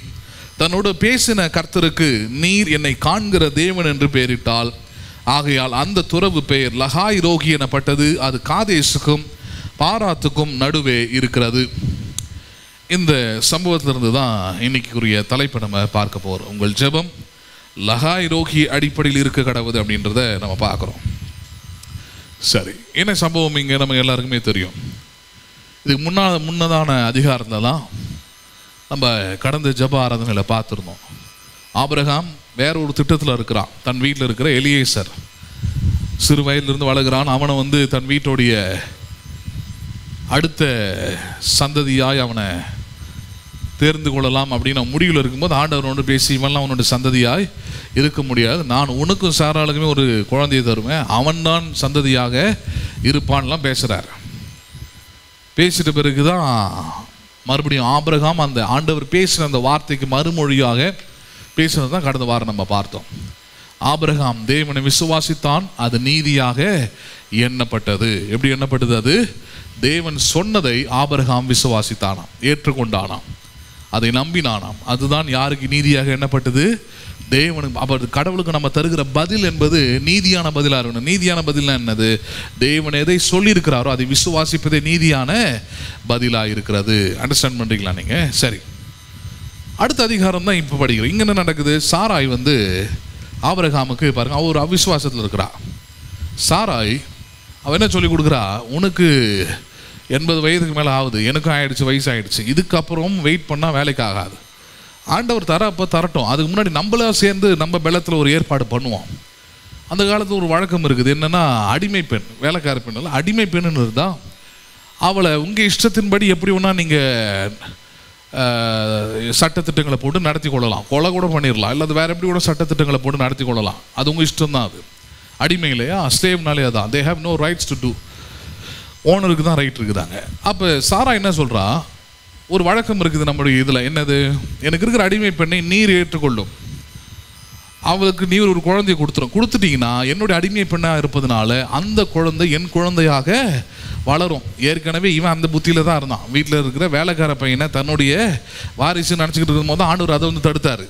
தன்னோடு பேசின கர்த்தருக்கு, நீர் என்னை காண்கிற தேவன் என்று பெயரிட்டாள். ஆகையால் அந்த துறவு பெயர் லகாய் ரோகி எனப்பட்டது. அது காதேசுக்கும் பாராத்துக்கும் நடுவே இருக்கிறது. இந்த சம்பவத்திலிருந்து தான் இன்னைக்குரிய தலைப்பை நம்ம பார்க்க போகிறோம். உங்கள் ஜெபம் லகாய் ரோகி அடிப்படையில் இருக்க கடவுது அப்படின்றத நம்ம பார்க்குறோம். சரி, என்ன சம்பவம் இங்கே நம்ம எல்லாருக்குமே தெரியும். இதுக்கு முன்னதான அதிகாரத்துலலாம் நம்ம கடந்த ஜெப ஆராதனையில் பார்த்துருந்தோம். ஆபிரகாம் வேற ஒரு திட்டத்தில் இருக்கிறான். தன் வீட்டில் இருக்கிற எலியேசர் சிறு வயதிலிருந்து வளர்கிறான். அவனை தன் வீட்டுடைய அடுத்த சந்ததியாய் அவனை தேர்ந்து கொள்ளலாம் அப்படின்னு முடிவில் இருக்கும்போது ஆண்டவர் பேசி, இவன்லாம் அவனோட சந்ததியாய் இருக்க முடியாது, நான் உனக்கும் சாராளுக்குமே ஒரு குழந்தையை தருவேன், அவன்தான் சந்ததியாக இருப்பான்லாம் பேசுகிறார். பேசிட்ட பிறகுதான் மறுபடியும் ஆபிரகாம் அந்த ஆண்டவர் பேசின அந்த வார்த்தைக்கு மறுமொழியாக பேசினது தான் கடந்த வாரம் நம்ம பார்த்தோம். ஆபிரகாம் தேவனை விசுவாசித்தான், அது நீதியாக எண்ணப்பட்டது. எப்படி எண்ணப்பட்டது? அது தேவன் சொன்னதை ஆபிரகாம் விசுவாசித்தானாம், ஏற்றுக்கொண்டானாம், அதை நம்பினானாம். அதுதான் யாருக்கு நீதியாக எண்ணப்பட்டது? தேவனுக்கு. அப்போ கடவுளுக்கு நம்ம தருகிற பதில் என்பது நீதியான பதிலாக இருக்கணும். நீதியான பதில்னா என்னது? தேவன் எதை சொல்லியிருக்கிறாரோ அதை விசுவாசிப்பதே நீதியான பதிலாக இருக்கிறது. அண்டர்ஸ்டாண்ட் பண்ணுறீங்களா நீங்கள்? சரி, அடுத்த அதிகாரம் தான் இப்போ படிக்கிறோம். இங்கே என்ன நடக்குது? சாராய் ஆபிரகாமுக்கு பாருங்க, அவ ஒரு அவிசுவாசத்தில் இருக்கிறா. சாராய் அவன் என்ன சொல்லி கொடுக்குறா, உனக்கு 80 வயதுக்கு மேலே ஆகுது, எனக்கும் ஆயிடுச்சு, வயசு ஆயிடுச்சு, இதுக்கப்புறம் வெயிட் பண்ணால் வேலைக்கு ஆகாது, ஆண்டவர் அப்போ தரட்டும். அதுக்கு முன்னாடி நம்மளா சேர்ந்து நம்ம பலத்தில் ஒரு ஏற்பாடு பண்ணுவோம். அந்த காலத்தில் ஒரு வழக்கம் இருக்குது, என்னென்னா அடிமை பெண், வேலைக்கார பெண் இல்லை, அடிமை பெண்ணுன்னு இருந்தால் அவளை உங்கள் இஷ்டத்தின்படி எப்படி ஒன்றா நீங்கள் சட்டத்திட்டங்களை போட்டு நடத்தி கொள்ளலாம், கொலை கூட பண்ணிடலாம், இல்லை அது வேறு எப்படி கூட சட்டத்திட்டங்களை போட்டு நடத்தி கொள்ளலாம். அது உங்கள் இஷ்டம் தான். அது அடிமை இல்லையா, ஸ்லேவ்னாலே அதான். They have no rights to do. ஓனருக்கு தான் ரைட் இருக்குதாங்க. அப்போ சாரா என்ன சொல்கிறா, ஒரு வழக்கம் இருக்குது நம்மளுடைய இதில், என்னது, எனக்கு இருக்கிற அடிமை பெண்ணை நீர் ஏற்றுக்கொள்ளும், அவளுக்கு நீர் ஒரு குழந்தைய கொடுத்துட்டீங்கன்னா என்னுடைய அடிமை பெண்ணாக இருப்பதுனால அந்த குழந்தை என் குழந்தையாக வளரும். ஏற்கனவே இவன் அந்த புத்தியில் தான் இருந்தான். வீட்டில் இருக்கிற வேலைக்கார பையனை தன்னுடைய வாரிசு நினச்சிக்கிட்டு இருக்கும் போது ஆண்டவர் அதை வந்து தடுத்தார்.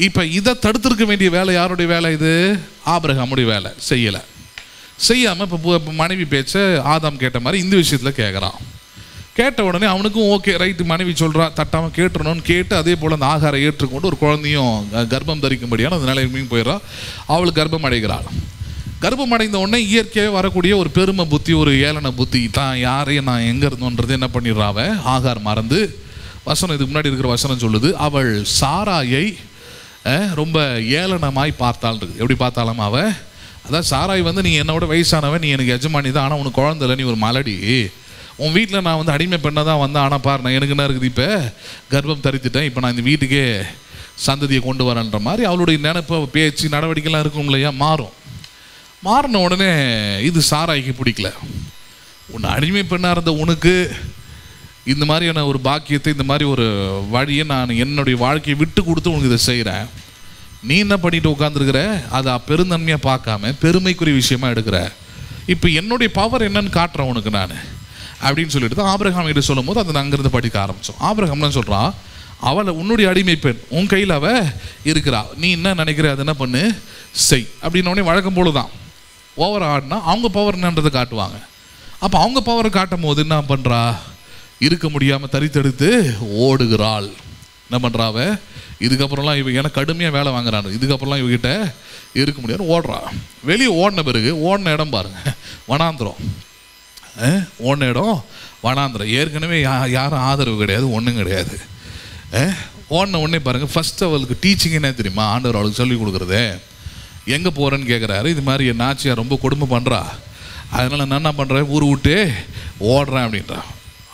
இப்போ இதை தடுத்திருக்க வேண்டிய வேலை யாருடைய வேலை? இது ஆபிரகாமுடைய வேலை. செய்யாமல் இப்போ மனைவி பேச்ச ஆதாம் கேட்ட மாதிரி இந்த விஷயத்தில் கேட்குறான். கேட்ட உடனே அவனுக்கும் ஓகே ரைட்டு, மனைவி சொல்கிறா, தட்டாமல் கேட்டுறணும்னு கேட்டு அதே போல் அந்த ஆகாரம் ஏற்றுக்கொண்டு ஒரு குழந்தையும் கர்ப்பம் தரிக்கும்படியான அந்த நிலைமையும் போயிடறா. அவளுக்கு கர்ப்பம் அடைகிறாள். கர்ப்பம் அடைந்த உடனே இயற்கையாக வரக்கூடிய ஒரு பெருமை புத்தி, ஒரு ஏளன புத்தி, தான் யாரையும் நான் எங்கே இருந்தோன்றது என்ன பண்ணிடுறாவ, ஆகார் மறந்து, வசனம் இதுக்கு முன்னாடி இருக்கிற வசனம் சொல்லுது, அவள் சாராயை ரொம்ப ஏளனமாய் பார்த்தாள். எப்படி பார்த்தாலும் அவ, அதான் சாராய் வந்து நீ என்னோட வயசானவன், நீ எனக்கு எஜமானி தான், ஆனால் உனக்கு குழந்தை இல்லை, நீ ஒரு மலடி, உன் வீட்டில் நான் வந்து அடிமை பெண்ணை தான் வந்தேன், ஆனால் பாரு நான் எனக்கு என்ன இருக்குது, இப்போ கர்ப்பம் தரித்துட்டேன், இப்போ நான் இந்த வீட்டுக்கே சந்ததியை கொண்டு வரேன்ற மாதிரி அவளுடைய நினைப்பு, பேச்சு, நடவடிக்கைலாம் இருக்கும் இல்லையா, மாறின உடனே இது சாராய்க்கு பிடிக்கல. உன்னை அடிமை பெண்ணாக இருந்த உனக்கு இந்த மாதிரியான ஒரு பாக்கியத்தை, இந்த மாதிரி ஒரு வழியை நான் என்னுடைய வாழ்க்கையை விட்டு கொடுத்து உனக்கு இதை செய்கிறேன், நீ என்ன பண்ணிட்டு உட்காந்துருக்கிற, அதை பெருந்தன்மையாக பார்க்காம பெருமைக்குரிய விஷயமா எடுக்கிற, இப்போ என்னுடைய பவர் என்னன்னு காட்டுறேன் உனக்கு நான் அப்படின்னு சொல்லிட்டு தான் ஆபிரகாம் கிட்ட சொல்லும் போது அதை அங்கேருந்து படிக்க ஆரம்பித்தோம். ஆபிரகாம் தான் சொல்கிறான், அவளை உன்னுடைய அடிமை பெண், உன் கையில் அவள் இருக்கிறா, நீ என்ன நினைக்கிற அதை என்ன பண்ணு செய் அப்படின்னோடனே வழக்கம் போல தான் ஓவர் ஆடினா அவங்க பவர் என்னன்றதை காட்டுவாங்க. அப்போ அவங்க பவரை காட்டும் போது என்ன பண்ணுறா, இருக்க முடியாமல் தரித்தெடுத்து ஓடுகிறாள். என்ன பண்ணுறாவ, இதுக்கப்புறம்லாம் இவ எனக்கு கடுமையாக வேலை வாங்குறாரு, இதுக்கப்புறம்லாம் இவகிட்ட இருக்க முடியாது, ஓடுறா. வெளியே ஓடின பிறகு ஓடின இடம் பாருங்கள், வனாந்திரம். ஓடின இடம் வனாந்திரம். ஏற்கனவே யாரும் ஆதரவு கிடையாது, ஒன்றும் கிடையாது. ஓடின உடனே பாருங்கள், ஃபஸ்ட்டு அவளுக்கு டீச்சிங் என்ன தெரியுமா, ஆண்டவர் அவளுக்கு சொல்லிக் கொடுக்குறது. எங்கே போகிறேன்னு கேட்குறாரு. இது மாதிரி என் நாச்சியார் ரொம்ப கொடுமை பண்ணுறா, அதனால் நான் என்ன பண்ணுறேன், ஊர் விட்டு ஓடுறேன் அப்படின்றா.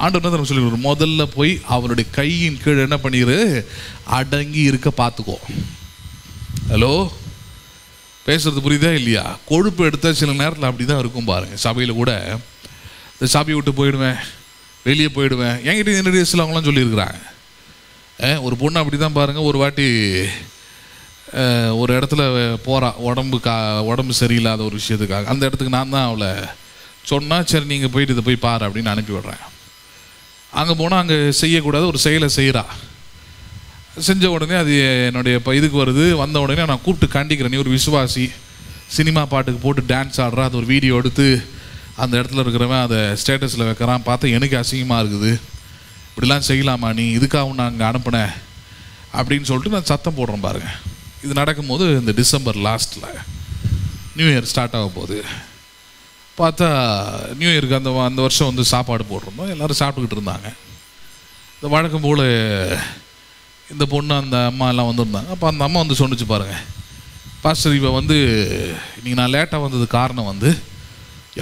ஆண்டவர் என்ன சொல்லி கொடுக்குற, முதல்ல போய் அவளுடைய கையின் கீழே என்ன பண்ணிடு, அடங்கி இருக்க பார்த்துக்கோ. ஹலோ, பேசுகிறது புரியுதா இல்லையா? கொழுப்பு எடுத்தால் சில நேரத்தில் அப்படி தான் இருக்கும் பாருங்கள். சபையில் கூட இந்த சபையை விட்டு போயிடுவேன், வெளியே போயிடுவேன், என்கிட்ட என்னுடைய சிலவங்களாம் சொல்லியிருக்கிறாங்க. ஒரு பொண்ணு அப்படி தான் பாருங்கள், ஒரு வாட்டி ஒரு இடத்துல போகிறா, உடம்பு சரியில்லாத ஒரு விஷயத்துக்காக. அந்த இடத்துக்கு நான் தான் அவளை சொன்னால், சரி நீங்கள் போயிட்டு இதை போய் பாரு அப்படின்னு அனுப்பி விடுறேன். அங்கே போனால் அங்கே செய்யக்கூடாது ஒரு செயலை செய்கிறா. செஞ்ச உடனே அது என்னுடைய இதுக்கு வருது. வந்த உடனே நான் கூப்பிட்டு கண்டிக்கிறேன், நீ ஒரு விசுவாசி, சினிமா பாட்டுக்கு போட்டு டான்ஸ் ஆடுறா, அது ஒரு வீடியோ எடுத்து அந்த இடத்துல இருக்கிறவன் அதை ஸ்டேட்டஸில் வைக்கிறான், பார்த்தா எனக்கு அசிங்கமாக இருக்குது, இப்படிலாம் செய்யலாமா நீ, இதுக்காக நான் அங்கே அனுப்பினேன் அப்படின்னு சொல்லிட்டு நான் சத்தம் போடுறேன் பாருங்கள். இது நடக்கும்போது இந்த டிசம்பர் லாஸ்ட்டில் நியூ இயர் ஸ்டார்ட் ஆக போகுது. பார்த்தா நியூ இயருக்கு அந்த வருஷம் வந்து சாப்பாடு போட்டிருந்தோம், எல்லோரும் சாப்பிட்டுக்கிட்டு இருந்தாங்க. இந்த வழக்கம் போல் இந்த பொண்ணு அந்த அம்மா எல்லாம் வந்திருந்தாங்க. அப்போ அந்த அம்மா வந்து சொன்னிச்சு பாருங்கள், பாஸ்டர் இவ வந்து நீங்கள் நான் லேட்டாக வந்தது காரணம் வந்து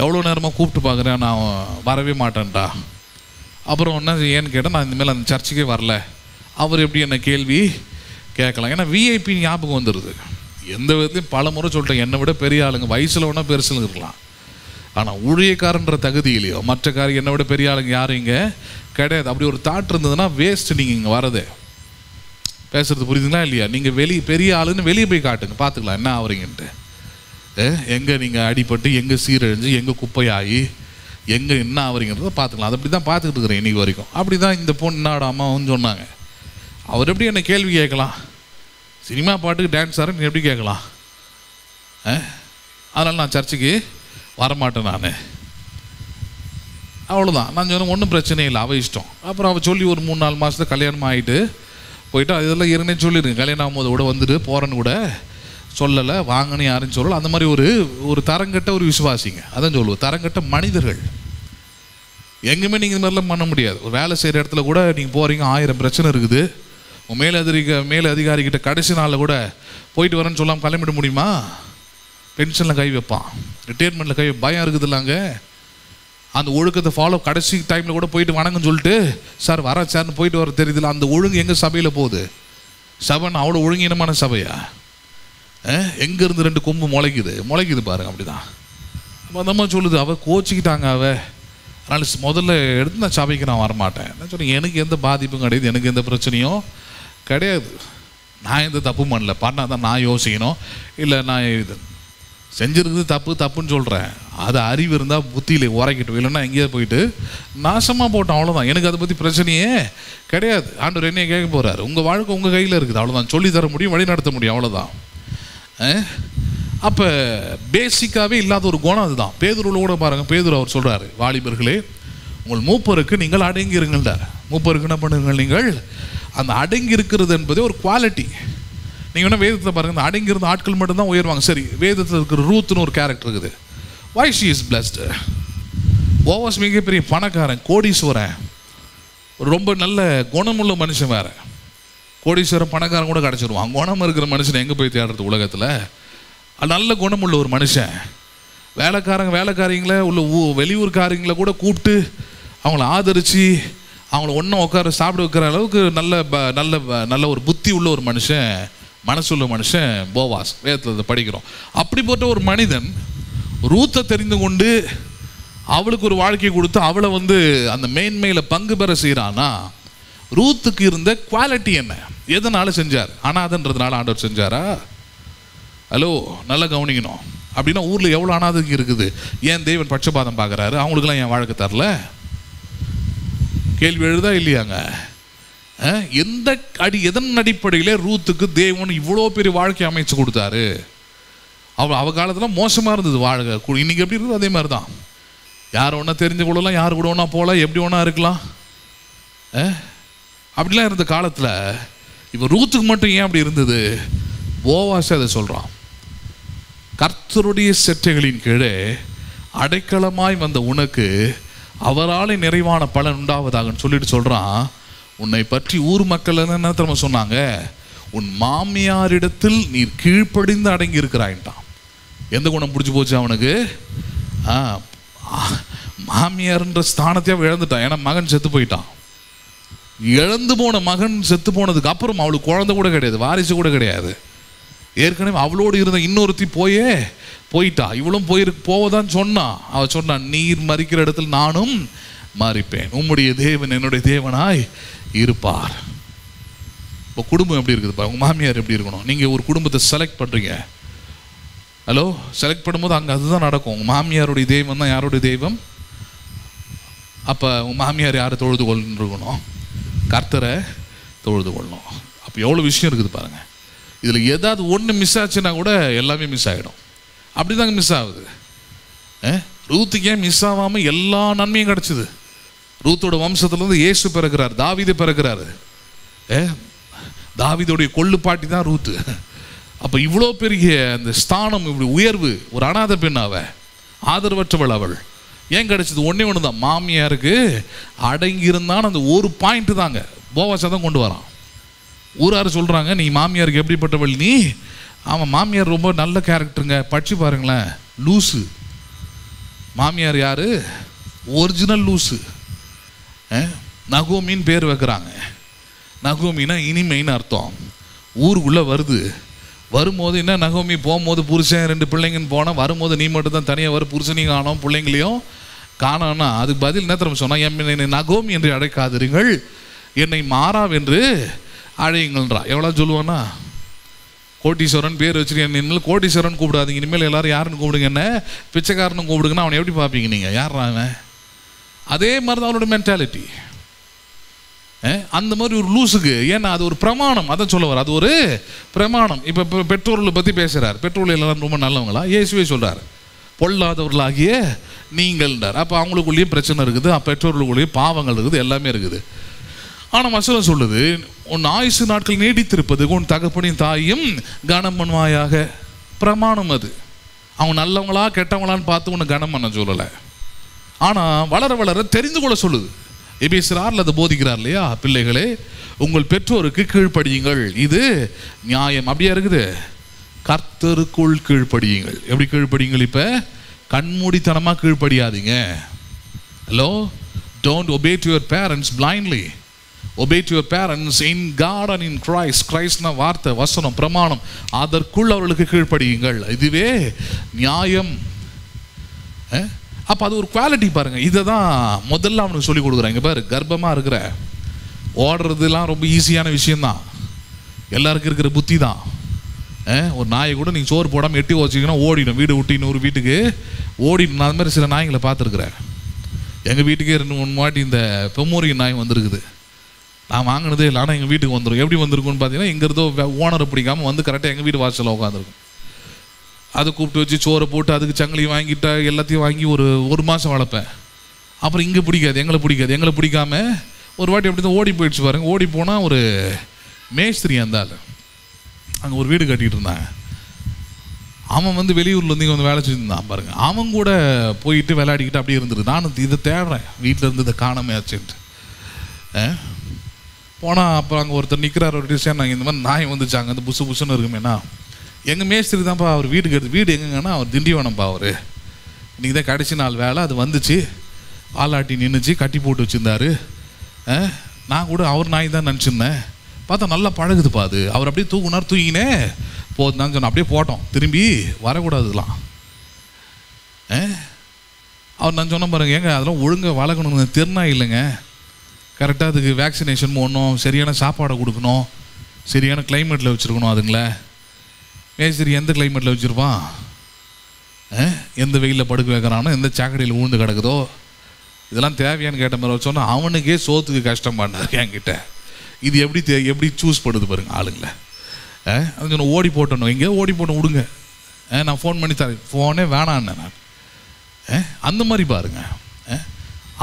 எவ்வளோ நேரமாக கூப்பிட்டு பார்க்குறேன், நான் வரவே மாட்டேன்டா. அப்புறம் என்ன ஏன்னு கேட்டால், நான் இந்தமாதிரி அந்த சர்ச்சுக்கே வரல, அவர் எப்படி என்ன கேள்வி கேட்கலாம், ஏன்னா விஐபி ஞாபகம் வந்துடுது. எந்த விதத்துலையும் பல முறை சொல்லிட்டேன், என்னை விட பெரிய ஆளுங்க வயசில் வேணால் பெருசில் இருக்கலாம், ஆனால் ஊழியக்காரன்ற தகுதியிலையோ மற்ற காரியம் என்னை விட பெரிய ஆளுங்க யாரும் இங்கே கிடையாது. அப்படி ஒரு தாட் இருந்ததுன்னா வேஸ்ட்டு நீங்கள் இங்கே வரதே. பேசுகிறது புரியுதுங்களா இல்லையா? நீங்கள் பெரிய ஆளுன்னு வெளியே போய் காட்டுங்க, பார்த்துக்கலாம் என்ன ஆகுறீங்கன்ட்டு. எங்கே நீங்கள் அடிபட்டு, எங்கே சீரழிஞ்சு, எங்கே குப்பையாகி, எங்கே என்ன ஆகுறீங்கிறத பார்த்துக்கலாம். அது அப்படி தான் பார்த்துக்கிட்டு இருக்கிறேன் இன்றைக்கி வரைக்கும். அப்படி தான் இந்த பொண்ணு என்னோட அம்மாவும் சொன்னாங்க. அவர் எப்படி என்னை கேள்வி கேட்கலாம், சினிமா பாட்டுக்கு டான்ஸ் ஆடுறேன் எப்படி கேட்கலாம், அதனால் நான் சர்ச்சுக்கு வரமாட்டேன் நான், அவ்வளோதான். நான் சொன்னேன் ஒன்றும் பிரச்சனை இல்லை, அவள் இஷ்டம். அப்புறம் அவள் சொல்லி ஒரு 3-4 மாதத்தில் கல்யாணம் ஆகிட்டு போயிட்டு இதெல்லாம் ஏற்கனவே சொல்லிடுங்க, கல்யாணம் ஆகும்போது கூட வந்துட்டு போகிறேன்னு கூட சொல்லலை, வாங்கன்னு யாரும் சொல்லலை. அந்த மாதிரி ஒரு தரங்கட்ட ஒரு விசுவாசிங்க, அதான் சொல்லுவோம், தரங்கட்ட மனிதர்கள். எங்கேயுமே நீங்கள் இந்த மாதிரிலாம் பண்ண முடியாது. ஒரு வேலை செய்கிற இடத்துல கூட நீங்கள் போகிறீங்க, 1000 பிரச்சனை இருக்குது, உன் மேல் அதிகாரிக்கிட்ட கடைசி நாளில் கூட போயிட்டு வரேன்னு சொல்லாமல் கிளம்பிட முடியுமா? பென்ஷனில் கை வைப்பான், ரிட்டையர்மெண்ட்டில் கை பயம் இருக்குது இல்லைங்க. அந்த ஒழுக்கத்தை ஃபாலோ கடைசி டைமில் கூட போயிட்டு வணங்கன்னு சொல்லிட்டு சார் வர சார்னு போயிட்டு வர தெரியுதுல்ல. அந்த ஒழுங்கு எங்கள் சபையில் போகுது. சபைன்னு அவ்வளோ ஒழுங்கீனமான சபையா? எங்கேருந்து 2 கொம்பு முளைக்குது பாருங்க. அப்படிதான் அந்த அம்மா சொல்லுது. அவள் கோச்சிக்கிட்டாங்க. அதனால் முதல்ல எடுத்து நான் சபைக்கு நான் வரமாட்டேன். என்ன சொன்னேன், எனக்கு எந்த பாதிப்பும் கிடையாது, எனக்கு எந்த பிரச்சனையும் கிடையாது. நான் எந்த தப்பும் பண்ணால் தான் நான் யோசிக்கணும். இல்லை நான் இது செஞ்சுருக்குது தப்புன்னு சொல்கிறேன். அது அறிவு இருந்தால் புத்தியில் உரைக்கிட்டு, இல்லைன்னா எங்கேயாவது போயிட்டு நாசமாக போட்டோம், அவ்வளோதான். எனக்கு அதை பற்றி பிரச்சனையே கிடையாது. ஆண்டவர் என்னைய கேட்க போகிறாரு, உங்கள் வாழ்க்கை உங்கள் கையில் இருக்குது, அவ்வளோதான். சொல்லி தர முடியும், வழி நடத்த முடியும், அவ்வளோதான். அப்போ பேசிக்காகவே இல்லாத ஒரு குணம் அதுதான். பேதுருவில் கூட பாருங்கள், பேதுரு அவர் சொல்கிறாரு, வாலிபர்களே உங்கள் மூப்பருக்கு நீங்கள் அடங்கி இருங்கள்டார். மூப்பருக்கு என்ன பண்ணுங்கள், நீங்கள் அந்த அடங்கி இருக்கிறது என்பதே ஒரு குவாலிட்டி. நீங்கள் வேணால் வேதத்தில் பாருங்கள், இந்த அடங்கி இருந்த ஆட்கள் மட்டும்தான் உயர்வாங்க. சரி, வேதத்தில் இருக்கிற ரூத்னு ஒரு கேரக்டர் இருக்குது. Why she is blessed. Boaz மிகப்பெரிய பணக்காரன், கோடீஸ்வரன், ரொம்ப நல்ல குணமுள்ள மனுஷன். வேறு கோடீஸ்வரன் பணக்காரன் கூட கிடச்சிருவான். குணம் இருக்கிற மனுஷன் எங்கே போய் தேடுறது உலகத்தில்? நல்ல குணமுள்ள ஒரு மனுஷன். வேலைக்காரங்களை உள்ள வெளியூர்காரங்களை கூட கூப்பிட்டு அவங்கள ஆதரித்து அவங்கள ஒன்றும் உட்கார சாப்பிட வைக்கிற அளவுக்கு நல்ல ஒரு புத்தி உள்ள ஒரு மனுஷன், மனசுள்ள மனுஷன் போவாஸ். வேதத்தில் படிக்கிறோம். அப்படிப்பட்ட ஒரு மனிதன் ரூத்தை தெரிந்து கொண்டு அவளுக்கு ஒரு வாழ்க்கையை கொடுத்து அவளை அந்த மேன்மையில் பங்கு பெற செய்கிறான்னா, ரூத்துக்கு இருந்த குவாலிட்டி என்ன? எதனால செஞ்சார்? அனாதன்றதுனால ஆண்டவர் செஞ்சாரா? ஹலோ, நல்லா கவனிக்கணும். அப்படின்னா ஊரில் எவ்வளோ அனாதைக்கு இருக்குது, ஏன் தேவன் பட்சபாதம் பார்க்குறாரு? அவங்களுக்கெல்லாம் ஏன் வாழ்க்கை தரல? கேள்வி எழுதா இல்லையாங்க? எதன் அடிப்படையில் ரூத்துக்கு தேவன் இவ்வளோ பெரிய வாழ்க்கை அமைச்சு கொடுத்தாரு? அவ காலத்தில் மோசமாக இருந்தது வாழ்க்கை. இன்னைக்கு எப்படி இருக்குது அதே மாதிரி தான். யார் ஒன்றா தெரிஞ்சு கொள்ளலாம், யார் கூட ஒன்றா போகலாம், எப்படி ஒன்றா இருக்கலாம். அப்படிலாம் இருந்த காலத்தில் இப்போ ரூத்துக்கு மட்டும் ஏன் அப்படி இருந்தது? போவாஸ் அதை சொல்கிறான். கர்த்தருடைய செட்டைகளின் கீழே அடைக்கலமாய் வந்த உனக்கு அவரால் நிறைவான பலன் உண்டாவதாகன்னு சொல்லிட்டு சொல்கிறான். உன்னை பற்றி ஊர் மக்கள் என்ன தெரியுமா சொன்னாங்க? உன் மாமியாரிடத்தில் நீர் கீழ்ப்படிந்து அடங்கி இருக்கிறாயின்ட்டான். எந்த குணம் பிடிச்சி போச்சு அவனுக்கு? மாமியார்ன்ற ஸ்தானத்தையே இழந்துட்டான். ஏன்னா மகன் செத்து போயிட்டான். இழந்து போன மகன் செத்து போனதுக்கு அப்புறம் அவளுக்கு குழந்தை கூட கிடையாது, வாரிசு கூட கிடையாது. ஏற்கனவே அவளோடு இருந்த இன்னொருத்தி போயிட்டா. இவளும் போவதான் சொன்னான். அவள் சொன்னான், நீர் மறிக்கிற இடத்துல நானும் மறிப்பேன், உம்முடைய தேவன் என்னுடைய தேவனாய் இருப்பார். இப்போ குடும்பம் எப்படி இருக்குதுப்பா? உங்கள் மாமியார் எப்படி இருக்கணும்? நீங்கள் ஒரு குடும்பத்தை செலக்ட் பண்ணுறீங்க. ஹலோ, செலக்ட் பண்ணும்போது அங்கே அதுதான் நடக்கும். உங்கள் மாமியாருடைய தெய்வம் தான் யாருடைய தெய்வம்? அப்போ உங்கள் மாமியார் யாரை தொழுது கொள்ளணும் இருக்கணும்? கர்த்தரை தொழுது கொள்ளணும். அப்போ எவ்வளோ விஷயம் இருக்குது பாருங்கள். இதில் ஏதாவது ஒன்று மிஸ் ஆச்சுன்னா கூட எல்லாமே மிஸ் ஆகிடும். அப்படி தாங்க மிஸ் ஆகுது. ரூத்துக்கு ஏன் மிஸ் ஆகாமல் எல்லா நன்மையும் கிடச்சிது? ரூத்தோட வம்சத்துலேருந்து இயேசு பிறகுறார், தாவீது பிறகுறாரு. தாவீதோடைய கொள்ளுப்பாட்டி தான் ரூத்து. அப்போ இவ்வளோ பெரிய அந்த ஸ்தானம், இப்படி உயர்வு, ஒரு அனாதை பெண்ணாவ, ஆதரவற்றவள் அவள் ஏன் கிடச்சிது? ஒன்று தான், மாமியாருக்கு அடங்கியிருந்தான். அந்த ஒரு பாயிண்ட்டு தாங்க போவாஸை தான் கொண்டு வரான். ஊரார் சொல்கிறாங்க, நீ மாமியாருக்கு எப்படிப்பட்டவள் நீ? ஆமாம், மாமியார் ரொம்ப நல்ல கேரக்டருங்க, படிச்சு பாருங்களேன். லூஸு மாமியார். யார்? Original loose. நகோமின்னு பேர் வைக்கிறாங்க. நகோமின்னா இனிமைன்னு அர்த்தம். ஊருக்குள்ளே வரும்போது என்ன, நகோமி போகும்போது புருஷன் 2 பிள்ளைங்கன்னு போனால், வரும்போது நீ மட்டும் தான் தனியாக வர, புருஷனையும் காணோம் பிள்ளைங்களையும் காணோன்னா அதுக்கு பதில் என்ன தெரியுமா சொன்னால், என்னை நகோமி என்று அழைக்காதீர்கள், என்னை மாறாவென்று அழையுங்கள்ன்றா. எவ்வளோ சொல்லுவான்னா, கோட்டீஸ்வரன் பேர் வச்சுட்டு இனிமேல் கோட்டீஸ்வரன் கூப்பிடாதீங்க, இனிமேல் எல்லாரும் யாருன்னு கூப்பிடுங்க, என்ன பிச்சைக்காரனும் கூப்பிடுங்கன்னா அவனை எப்படி பார்ப்பீங்க நீங்கள்? யார் அவன்? அதே மாதிரி தான் அவனோட மென்டாலிட்டி. அந்த மாதிரி ஒரு லூஸுக்கு, ஏன்னா அது ஒரு பிரமாணம். அதை சொல்ல வர, அது ஒரு பிரமாணம். இப்போ பெற்றோர்களை பற்றி பேசுகிறார். பெற்றோர்கள் எல்லாரும் ரொம்ப நல்லவங்களா? இயேசுவே சொல்கிறார், பொல்லாதவர்களாகிய நீங்கள்ன்றார். அப்போ அவங்களுக்குள்ளேயும் பிரச்சனை இருக்குது, பெற்றோர்களுக்குள்ளேயும் பாவங்கள் இருக்குது, எல்லாமே இருக்குது. ஆனால் வசனம் சொல்லுது, உன் ஆயுசு நாட்கள் நீடித்திருப்பது உன் தகப்பனின் தாயும் கனம் பண்ணுவாயாக. பிரமாணம் அது. அவங்க நல்லவங்களா கெட்டவங்களான்னு பார்த்து உன்னை கனம் பண்ண சொல்லலை. ஆனால் வளர வளர தெரிந்து கொள்ள சொல்லுது. எபேசியர் 6 அதை போதிக்கிறார் இல்லையா, பிள்ளைகளே உங்கள் பெற்றோருக்கு கீழ்ப்படியுங்கள், இது நியாயம். அப்படியா இருக்குது. கர்த்தருக்குள் கீழ்ப்படியுங்கள். எப்படி கீழ்ப்படியுங்கள்? இப்ப கண்மூடித்தனமா கீழ்ப்படியாதீங்க. Hello, don't obey to your parents blindly. Obey to your parents in God and in Christ. கிரைஸ்ட்னா வார்த்தை, வசனம், பிரமாணம், அதற்குள் அவர்களுக்கு கீழ்ப்படியுங்கள். இதுவே நியாயம். அப்போ அது ஒரு குவாலிட்டி பாருங்க. இதை தான் முதல்ல அவனுக்கு சொல்லி கொடுக்குறாங்க. பாரு, கர்ப்பமாக இருக்கிற ஓடுறதுலாம் ரொம்ப ஈஸியான விஷயந்தான், எல்லாருக்கும் இருக்கிற புத்தி தான். ஒரு நாயை கூட நீங்கள் சோறு போடாமல் எட்டி வச்சிங்கன்னா ஓடிடும், வீடு விட்டு இன்னொரு வீட்டுக்கு ஓடிடும். நான் அது மாதிரி சில நாய்களை பார்த்துருக்குறேன். எங்கள் வீட்டுக்கே 2-3 வாட்டி இந்த பொம்மோரியன் நாய் வந்திருக்குது. நான் வாங்கினதே இல்லை, ஆனால் எங்கள் வீட்டுக்கு வந்துடும். எப்படி வந்திருக்குன்னு பார்த்தீங்கன்னா, இங்கிறதோ ஓனரை பிடிக்காமல் வந்து கரெக்டாக எங்கள் வீட்டு வாசலில் உட்காந்துருக்கும். அதை கூப்பிட்டு வச்சு சோறை போட்டு அதுக்கு சங்கிலி வாங்கிட்டா எல்லாத்தையும் வாங்கி ஒரு மாதம் வளர்ப்பேன். அப்புறம் இங்கே பிடிக்காது, எங்களை பிடிக்காம ஒரு வாட்டி அப்படி தான் ஓடி போயிடுச்சு பாருங்க. ஓடி போனால் ஒரு மேஸ்திரி இருந்தாலும் அங்கே ஒரு வீடு கட்டிகிட்டு இருந்தாங்க. அவன் வந்து வெளியூர்லேருந்து இங்கே வந்து வேலை செஞ்சுருந்தான் பாருங்க. அவன் கூட போயிட்டு விளையாடிக்கிட்டு அப்படியே இருந்துருக்கு. நானும் இதை தேடுறேன், வீட்டில் இருந்து இதை காணாமே ஆச்சுன்ட்டு போனால் அப்புறம் அங்கே ஒருத்தர் நிற்கிறார். ஒரு டிசைன் நாங்கள் இந்த மாதிரி நாய் வந்துச்சாங்க, அந்த புசு புசுன்னு இருக்குமேண்ணா. எங்கள் மேஸ்திரி தான்ப்பா அவர் வீட்டுக்கு எடுத்து. வீடு எங்கங்கன்னா அவர் திண்டிவனம்ப்பா. அவர் இன்றைக்கி தான் கடைசி நாள் வேலை. அது வந்துச்சு, ஆளாட்டி நின்றுச்சு, கட்டி போட்டு வச்சுருந்தாரு. நான் கூட அவர் நாய் தான் நினச்சிருந்தேன். பார்த்தா நல்லா பழகுதுப்பா அது. அவர் அப்படியே தூங்கினே போதுதான் சொன்னேன். அப்படியே போட்டோம், திரும்பி வரக்கூடாதுலாம். அவர் நான் சொன்ன பாருங்க, ஏங்க அதெல்லாம் ஒழுங்காக வளர்க்கணுங்க, திருநாய் இல்லைங்க. கரெக்டாக அதுக்கு வேக்சினேஷன் போடணும், சரியான சாப்பாடை கொடுக்கணும், சரியான கிளைமேட்டில் வச்சுருக்கணும். அதுங்களே மேஸ்திரி எந்த கிளைமேட்டில் வச்சுருப்பான், எந்த வெயிலில் படுக்க வைக்கிறானோ, எந்த சாக்கடையில் ஊழ்ந்து கிடக்குதோ, இதெல்லாம் தேவையான்னு கேட்ட மாதிரி சொன்னால் அவனுக்கே சோத்துக்கு கஷ்டம் பண்ணார் என்கிட்ட. இது எப்படி சூஸ் பண்ணுது பாருங்க ஆளுங்களை. அது சொன்ன ஓடி போட்டணும், எங்கேயோ ஓடி போட்டோம் விடுங்க, நான் ஃபோன் பண்ணி தரேன். ஃபோனே வேணான்னு நான் அந்த மாதிரி பாருங்க.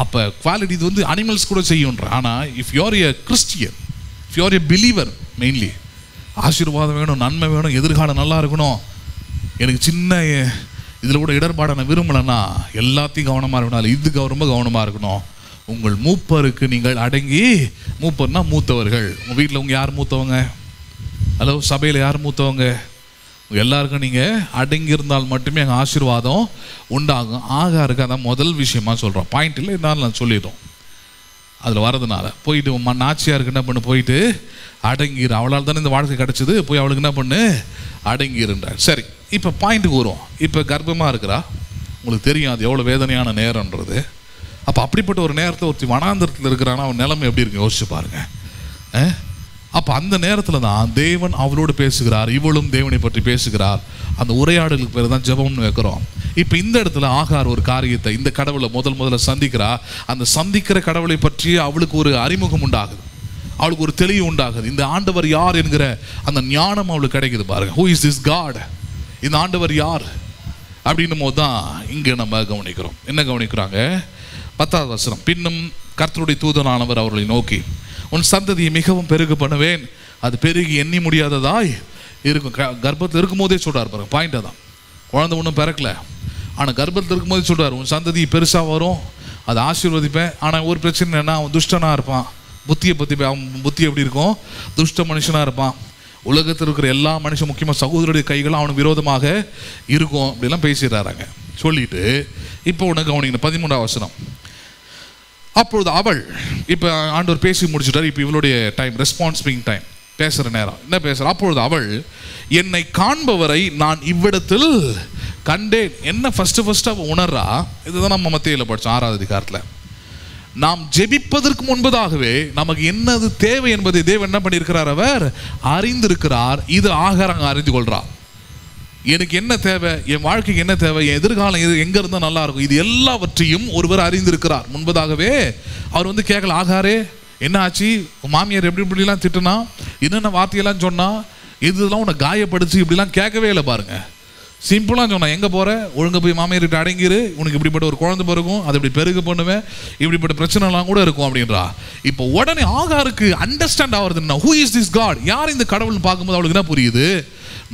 அப்போ குவாலிட்டி இது வந்து அனிமல்ஸ் கூட செய்யுன்ற. ஆனால் if you're a Christian, if you're a believer, mainly ஆசீர்வாதம் வேணும், நன்மை வேணும், எதிர்காலம் நல்லா இருக்கணும், எனக்கு சின்ன இதில் கூட இடர்பாடை நான் விரும்பலைன்னா எல்லாத்தையும் கவனமாக இருக்கணும். இதுக்கு ரொம்ப கவனமாக இருக்கணும். உங்கள் மூப்பருக்கு நீங்கள் அடங்கி, மூப்பர்னா மூத்தவர்கள். உங்கள் வீட்டில் உங்கள் யார் மூத்தவங்க? ஹலோ, சபையில் யார் மூத்தவங்க? எல்லாருக்கும் நீங்கள் அடங்கியிருந்தால் மட்டுமே எங்கள் ஆசீர்வாதம் உண்டாகும். ஆகாருக்கு அதான் முதல் விஷயமா சொல்கிறோம். பாயிண்ட் இல்லை, இருந்தாலும் நான் சொல்லிடுறோம். அதில் வரதுனால போயிட்டு நாச்சியாருக்கு என்ன பண்ணு, போயிட்டு அடங்கிரு. அவளால் தானே இந்த வாழ்க்கை கிடச்சிது, போய் அவளுக்கு என்ன பண்ணு, அடங்கிருன்றார். சரி, இப்போ பாயிண்ட்டுக்கு வரும். இப்போ கர்ப்பமாக இருக்கிறா, உங்களுக்கு தெரியும் அது எவ்வளோ வேதனையான நேரம்ன்றது. அப்போ அப்படிப்பட்ட ஒரு நேரத்தில் ஒருத்தி வனாந்தரத்தில் இருக்கிறான்னா அவன் நிலைமை எப்படி இருக்கு யோசிச்சு பாருங்க. அப்போ அந்த நேரத்தில் தான் தேவன் அவளோடு பேசுகிறார், இவளும் தேவனை பற்றி பேசுகிறார். அந்த உரையாடலுக்கு பேர் தான் ஜெபம்னு வைக்கிறோம். இப்போ இந்த இடத்துல ஆகார் ஒரு காரியத்தை, இந்த கடவுளை முதல்ல சந்திக்கிறா. அந்த சந்திக்கிற கடவுளை பற்றி அவளுக்கு ஒரு அறிமுகம் உண்டாகுது, அவளுக்கு ஒரு தெளிவு உண்டாகுது. இந்த ஆண்டவர் யார் என்கிற அந்த ஞானம் அவளுக்கு கிடைக்குது பாருங்க. Who is this God? இந்த ஆண்டவர் யார் அப்படின்னும் போது தான் இங்கே நம்ம கவனிக்கிறோம். என்ன கவனிக்கிறாங்க? 10வது வசனம். பின்னும் கர்த்தருடைய தூதனானவர் அவர்களை நோக்கி, உன் சந்ததியை மிகவும் பெருக பண்ணுவேன், அது பெருகி எண்ணி முடியாததாய் இருக்கும். கர்ப்பத்தில் இருக்கும் போதே சொல்றார் பாருங்க. பாயிண்ட் தான், குழந்தை ஒன்றும் பிறக்கல, ஆனால் கர்ப்பத்தில் இருக்கும் போதே சொல்றார், உன் சந்ததி பெருசாக வரும், அதை ஆசீர்வதிப்பேன். ஆனால் ஒரு பிரச்சனை என்னன்னா, அவன் துஷ்டனாக இருப்பான். புத்தியை பற்றி அவன் புத்தி எப்படி இருக்கும்? துஷ்ட மனுஷனாக இருப்பான். உலகத்தில் இருக்கிற எல்லா மனுஷன், முக்கியமாக சகோதரருடைய கைகளும் அவனுக்கு விரோதமாக இருக்கும். அப்படிலாம் பேசிடுறாங்க. சொல்லிட்டு இப்போ உனக்கு கவனிக்கணும் 13வது வசனம். அப்பொழுது அவள், இப்போ ஆண்டவர் பேசி முடிச்சுட்டார். இப்போ இவளுடைய டைம், ரெஸ்பான்சிபிங் டைம், பேசுகிற நேரம். என்ன பேசுகிற? அப்பொழுது அவள், என்னை காண்பவரை நான் இவ்விடத்தில் கண்டேன். என்ன ஃபர்ஸ்ட் அவள் உணர்றா? இதுதான் நம்ம மத்தேயுல படித்தோம் 6வது அதிகாரத்தில். நாம் ஜெபிப்பதற்கு முன்பதாகவே நமக்கு என்னது தேவை என்பதை தேவன் என்ன பண்ணியிருக்கிறார்? அவர் அறிந்திருக்கிறார். இது ஆகாரம் அறிந்து கொள்றார். எனக்கு என்ன தேவை, என் வாழ்க்கைக்கு என்ன தேவை, என் எதிர்காலம் எங்க இருந்தா நல்லா இருக்கும், இது எல்லாவற்றையும் ஒருவர் அறிந்திருக்கிறார். முன்பதாகவே அவர் வந்து கேட்கல, ஆகாரே என்ன ஆச்சு, மாமியார் எப்படி இப்படிலாம் திட்டுனா, என்னென்ன வார்த்தையெல்லாம் சொன்னா, இதெல்லாம் உன்னை காயப்படுச்சு, இப்படிலாம் கேட்கவே இல்லை பாருங்க. சிம்பிளாக சொன்னா, எங்கே போகிற, ஒழுங்கு போய் மாமியார்கிட்ட அடங்கிரு, உனக்கு இப்படிப்பட்ட ஒரு குழந்தை பிறக்கும், அதை இப்படி பெருக பண்ணுவேன், இப்படிப்பட்ட பிரச்சனைலாம் கூட இருக்கும் அப்படின்றா. இப்போ உடனே ஆகாருக்கு அண்டர்ஸ்டாண்ட் ஆகுறதுன்னா, ஹூ இஸ் திஸ் காட்? யார் இந்த கடவுள்னு பார்க்கும்போது அவளுக்கு என்ன புரியுது?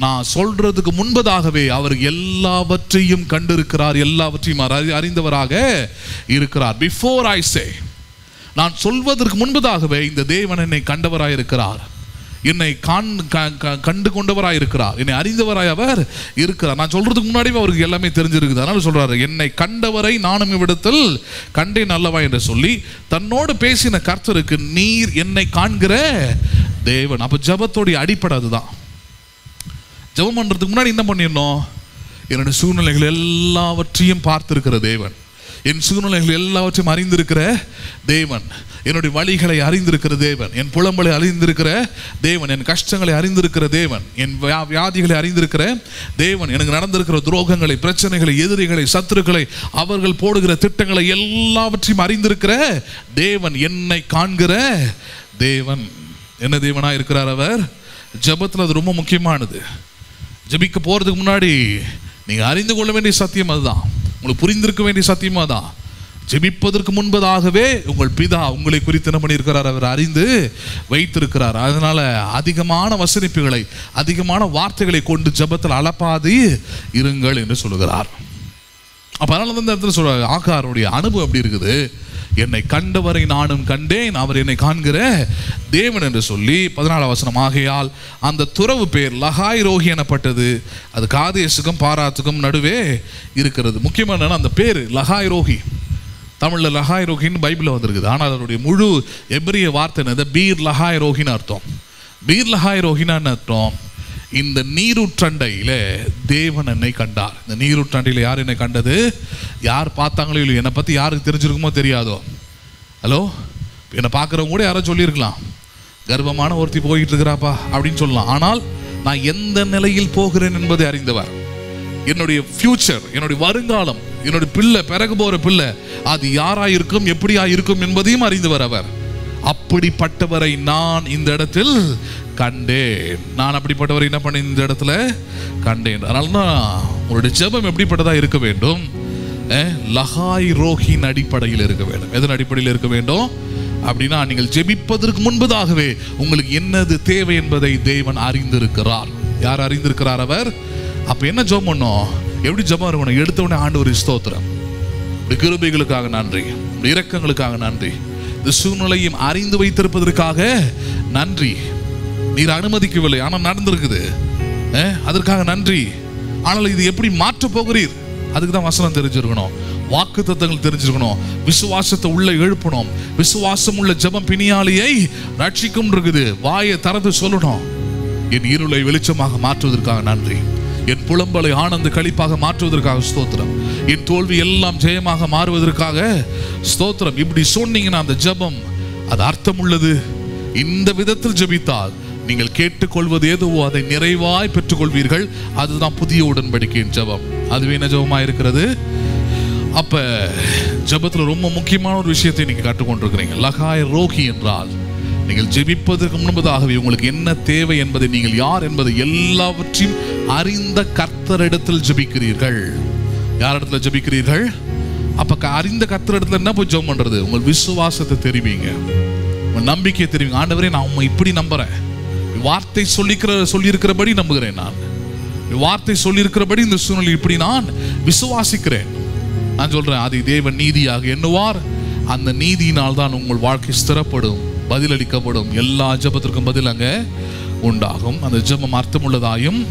நான் சொல்றதுக்கு முன்பதாகவே அவர் எல்லாவற்றையும் கண்டிருக்கிறார், எல்லாவற்றையும் அறிந்தவராக இருக்கிறார். பிஃபோர் ஐ சே, நான் சொல்வதற்கு முன்பதாகவே இந்த தேவன் என்னை கண்டவராயிருக்கிறார், என்னை கண்டு கொண்டவராயிருக்கிறார், என்னை அறிந்தவராய் அவர் இருக்கிறார். நான் சொல்றதுக்கு முன்னாடியே அவருக்கு எல்லாமே தெரிஞ்சிருக்குது. அதனால சொல்றாரு, என்னை கண்டவரை நானும் இவ்விடத்தில் கண்டேன் அல்லவா என்று சொல்லி தன்னோடு பேசின கர்த்தருக்கு நீர் என்னை காண்கிற தேவன். அப்ப ஜெபத்தோடைய அடிப்படை அதுதான். ஜெபம் பண்றதுக்கு முன்னாடி என்ன பண்ணிடணும்? என்னுடைய சூழ்நிலைகள் எல்லாவற்றையும் பார்த்திருக்கிற தேவன், என் சூழ்நிலைகள் எல்லாவற்றையும் அறிந்திருக்கிற தேவன், என்னுடைய வழிகளை அறிந்திருக்கிற தேவன், என் புலம்பலை அறிந்திருக்கிற தேவன், என் கஷ்டங்களை அறிந்திருக்கிற தேவன், என் வியாதிகளை அறிந்திருக்கிற தேவன், எனக்கு நடந்திருக்கிற துரோகங்களை, பிரச்சனைகளை, எதிரிகளை, சத்துருக்களை, அவர்கள் போடுகிற திட்டங்களை எல்லாவற்றையும் அறிந்திருக்கிற தேவன், என்னை காண்கிற தேவன். என்ன தேவனா இருக்கிறார் அவர்? ஜெபத்தில் அது ரொம்ப முக்கியமானது. ஜெபிக்க போறதுக்கு முன்னாடி நீங்க அறிந்து கொள்ள வேண்டிய சத்தியம் அதுதான், உங்களுக்கு புரிந்திருக்க வேண்டிய சத்தியமா தான். ஜெபிப்பதற்கு முன்பதாகவே உங்கள் பிதா உங்களை குறித்து என்ன பண்ணியிருக்கிறார்? அவர் அறிந்து வைத்திருக்கிறார். அதனால அதிகமான வசனிப்புகளை, அதிகமான வார்த்தைகளை கொண்டு ஜெபத்தில் அளப்பாது இருங்கள் என்று சொல்லுகிறார். அப்ப அதனால தான் இந்த இடத்துல சொல்றாரு, ஆகாருடைய அனுபவம் எப்படி இருக்குது? என்னை கண்டவரை நானும் கண்டேன், அவர் என்னை காண்கிற தேவன் என்று சொல்லி 14ஆம் வசனம், ஆகையால் அந்த துறவு பேர் லகாய் ரோகி எனப்பட்டது, அது காதேசுக்கும் பாராத்துக்கும் நடுவே இருக்கிறது. முக்கியமான அந்த பேர் லகாய் ரோகி, தமிழில் லகாய் ரோகின்னு பைபிளில் வந்திருக்குது. ஆனால் அதனுடைய முழு எபிரிய வார்த்தை என்னது? பீர் லகாய் ரோகின்னு அர்த்தம். பீர் லகாய் ரோகின்னு அர்த்தம், இந்த நீரூற்றண்டையில தேவன் என்னை கண்டார். இந்த நீரூற்றண்டையில் யார் என்னை கண்டது? யார் பார்த்தாங்களோ இல்லையோ, என்னை பற்றி யாருக்கு தெரிஞ்சிருக்குமோ தெரியாதோ, ஹலோ, என்னை பார்க்குறவங்க கூட யாரோ சொல்லியிருக்கலாம், கர்ப்பமான ஒருத்தி போயிட்டு இருக்கிறாப்பா அப்படின்னு சொல்லலாம். ஆனால் நான் எந்த நிலையில் போகிறேன் என்பதை அறிந்தவர், என்னுடைய ஃபியூச்சர், என்னுடைய வருங்காலம், என்னுடைய பிள்ளை, பிறகு போகிற பிள்ளை, அது யாராயிருக்கும், எப்படியா இருக்கும் என்பதையும் அறிந்தவர் அவர். அப்படிப்பட்டவரை நான் இந்த இடத்தில் கண்டேன். நான் அப்படிப்பட்டவரை என்ன பண்ண இந்த இடத்துல கண்டேன். அதனால்தான் உங்களுடைய ஜெபம் எப்படிப்பட்டதா இருக்க வேண்டும்? லகாய் ரோகின் அடிப்படையில் இருக்க வேண்டும். எதன் அடிப்படையில் இருக்க வேண்டும் அப்படின்னா, நீங்கள் ஜெபிப்பதற்கு முன்பதாகவே உங்களுக்கு என்னது தேவை என்பதை தேவன் அறிந்திருக்கிறார். யார் அறிந்திருக்கிறார்? அவர். அப்ப என்ன ஜெபம் பண்ணோம்? எப்படி ஜெபம் இருக்கணும்? எடுத்த உடனே ஆண்டவரே ஸ்தோத்திரம், கிருபைகளுக்காக நன்றி, இரக்கங்களுக்காக நன்றி, இந்த சூழ்நிலையும் அறிந்து வைத்திருப்பதற்காக நன்றி, நீர் அனுமதிக்கவில்லை ஆனால் நடந்திருக்குது, அதற்காக நன்றி. ஆனால் இது எப்படி மாற்ற போகிறீர்? அதுக்கு தான் வசனம் தெரிஞ்சிருக்கணும், வாக்கு தத்தங்கள் தெரிஞ்சிருக்கணும், விசுவாசத்தை உள்ள எழுப்பணும். விசுவாசம் உள்ள ஜெபம் பிணியாளியை ரட்சிக்கும் இருக்குது. வாயை திறந்து சொல்லணும், என் இருளை வெளிச்சமாக மாற்றுவதற்காக நன்றி, என் புலம்பலை ஆனந்த களிப்பாக மாற்றுவதற்காக ஸ்தோத்திரம், என் தோல்வி எல்லாம் ஜெயமாக மாறுவதற்காக ஸ்தோத்திரம். இப்படி சொன்னீங்கன்னா அந்த ஜெபம் அது அர்த்தம் உள்ளது. இந்த விதத்தில் ஜெபித்தால் நீங்கள் கேட்டுக்கொள்வது எதுவோ அதை நிறைவாய் பெற்றுக்கொள்வீர்கள். அதுதான் புதிய உடன்படிக்கையின் ஜெபம். அதுவே என்ன ஜெபமாக இருக்கிறது? அப்ப ஜெபத்துல ரொம்ப முக்கியமான ஒரு விஷயத்தை நீங்க கற்றுக்கொண்டிருக்கிறீங்க. லகாய் ரோகி என்றால் நீங்கள் ஜெபிப்பதற்கு முன்பதாகவே உங்களுக்கு என்ன தேவை என்பதை, நீங்கள் யார் என்பதை எல்லாவற்றையும் அறிந்த கர்த்தரிடத்தில் ஜெபிக்கிறீர்கள். யார் இடத்துல ஜெபிக்கிறீர்கள்? அப்ப அறிந்த கர்த்தரிடத்துல என்ன போய் ஜெபம் பண்றது? உங்கள் விசுவாசத்தை தெரிவிங்க, உங்கள் நம்பிக்கையை தெரிவிங்க. ஆண்டவரே, நான் உண்மை இப்படி நம்புறேன், வார்த்தை சொல்லியிருக்கிறபடி நம்புகிறேன், நான் வார்த்தை சொல்லியிருக்கிறபடி இந்த சூழ்நிலை இப்படி நான் விசுவாசிக்கிறேன். நான் சொல்றேன், அதை தேவன் நீதியாக எண்ணுவார். அந்த நீதியினால் தான் உங்கள் வாழ்க்கை ஸ்திரப்படும், பதிலளிக்கப்படும். எல்லா ஜெபத்திற்கும் பதில் அங்க உண்டாகும். அந்த ஜெபம் அர்த்தமுள்ளதாயும்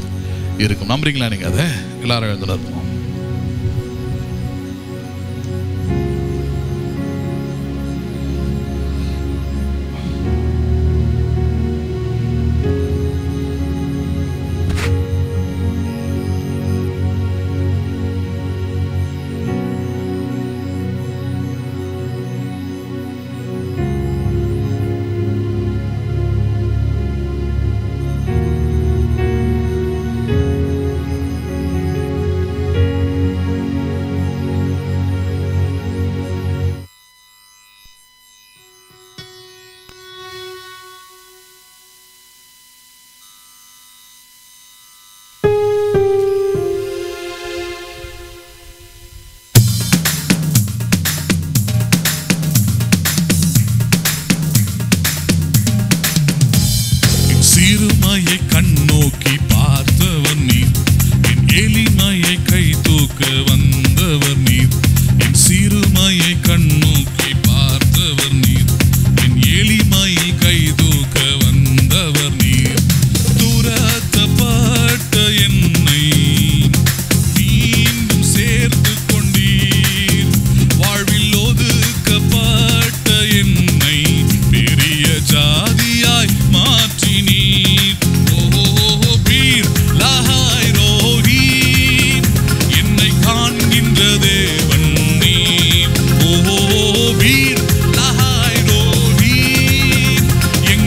இருக்கும். நம்புறீங்களா நீங்க? அதை எல்லாரும் எழுந்துருப்போம்.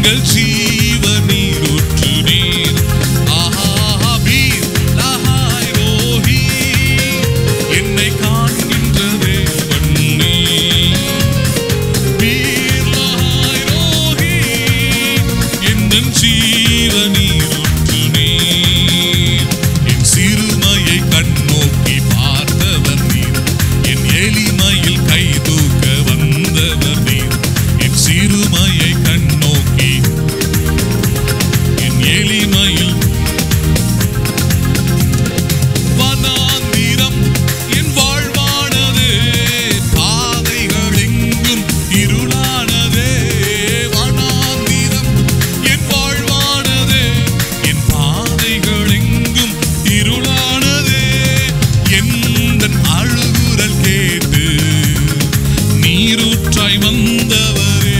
எங்கள் ஜீவ நீரூற்று நீர். ஆஹா பீர் லஹாய் ரோஹி, என்னை காண்கின்ற தேவன் நீர். பீர் லஹாய் ரோஹி, எந்தன் ஜீவ நீரூற்று நீர். என் சிறுமையை கண்ணோக்கி பார்த்தவர் நீர், என் எளிமையில் கை தூக்க வந்தவர் நீர். என் சிறுமையை கண்ணோக்கி என் எளிமையில் வனாந்திரம் என் வாழ்வானது, பாதைகள் எங்கும் இருளானது. வனாந்திரம் என் வாழ்வானது, என் பாதைகள் எங்கும் இருளானது. எந்தன் அழுகுரல் கேட்டு நீரூற்றாய் வந்தவரே,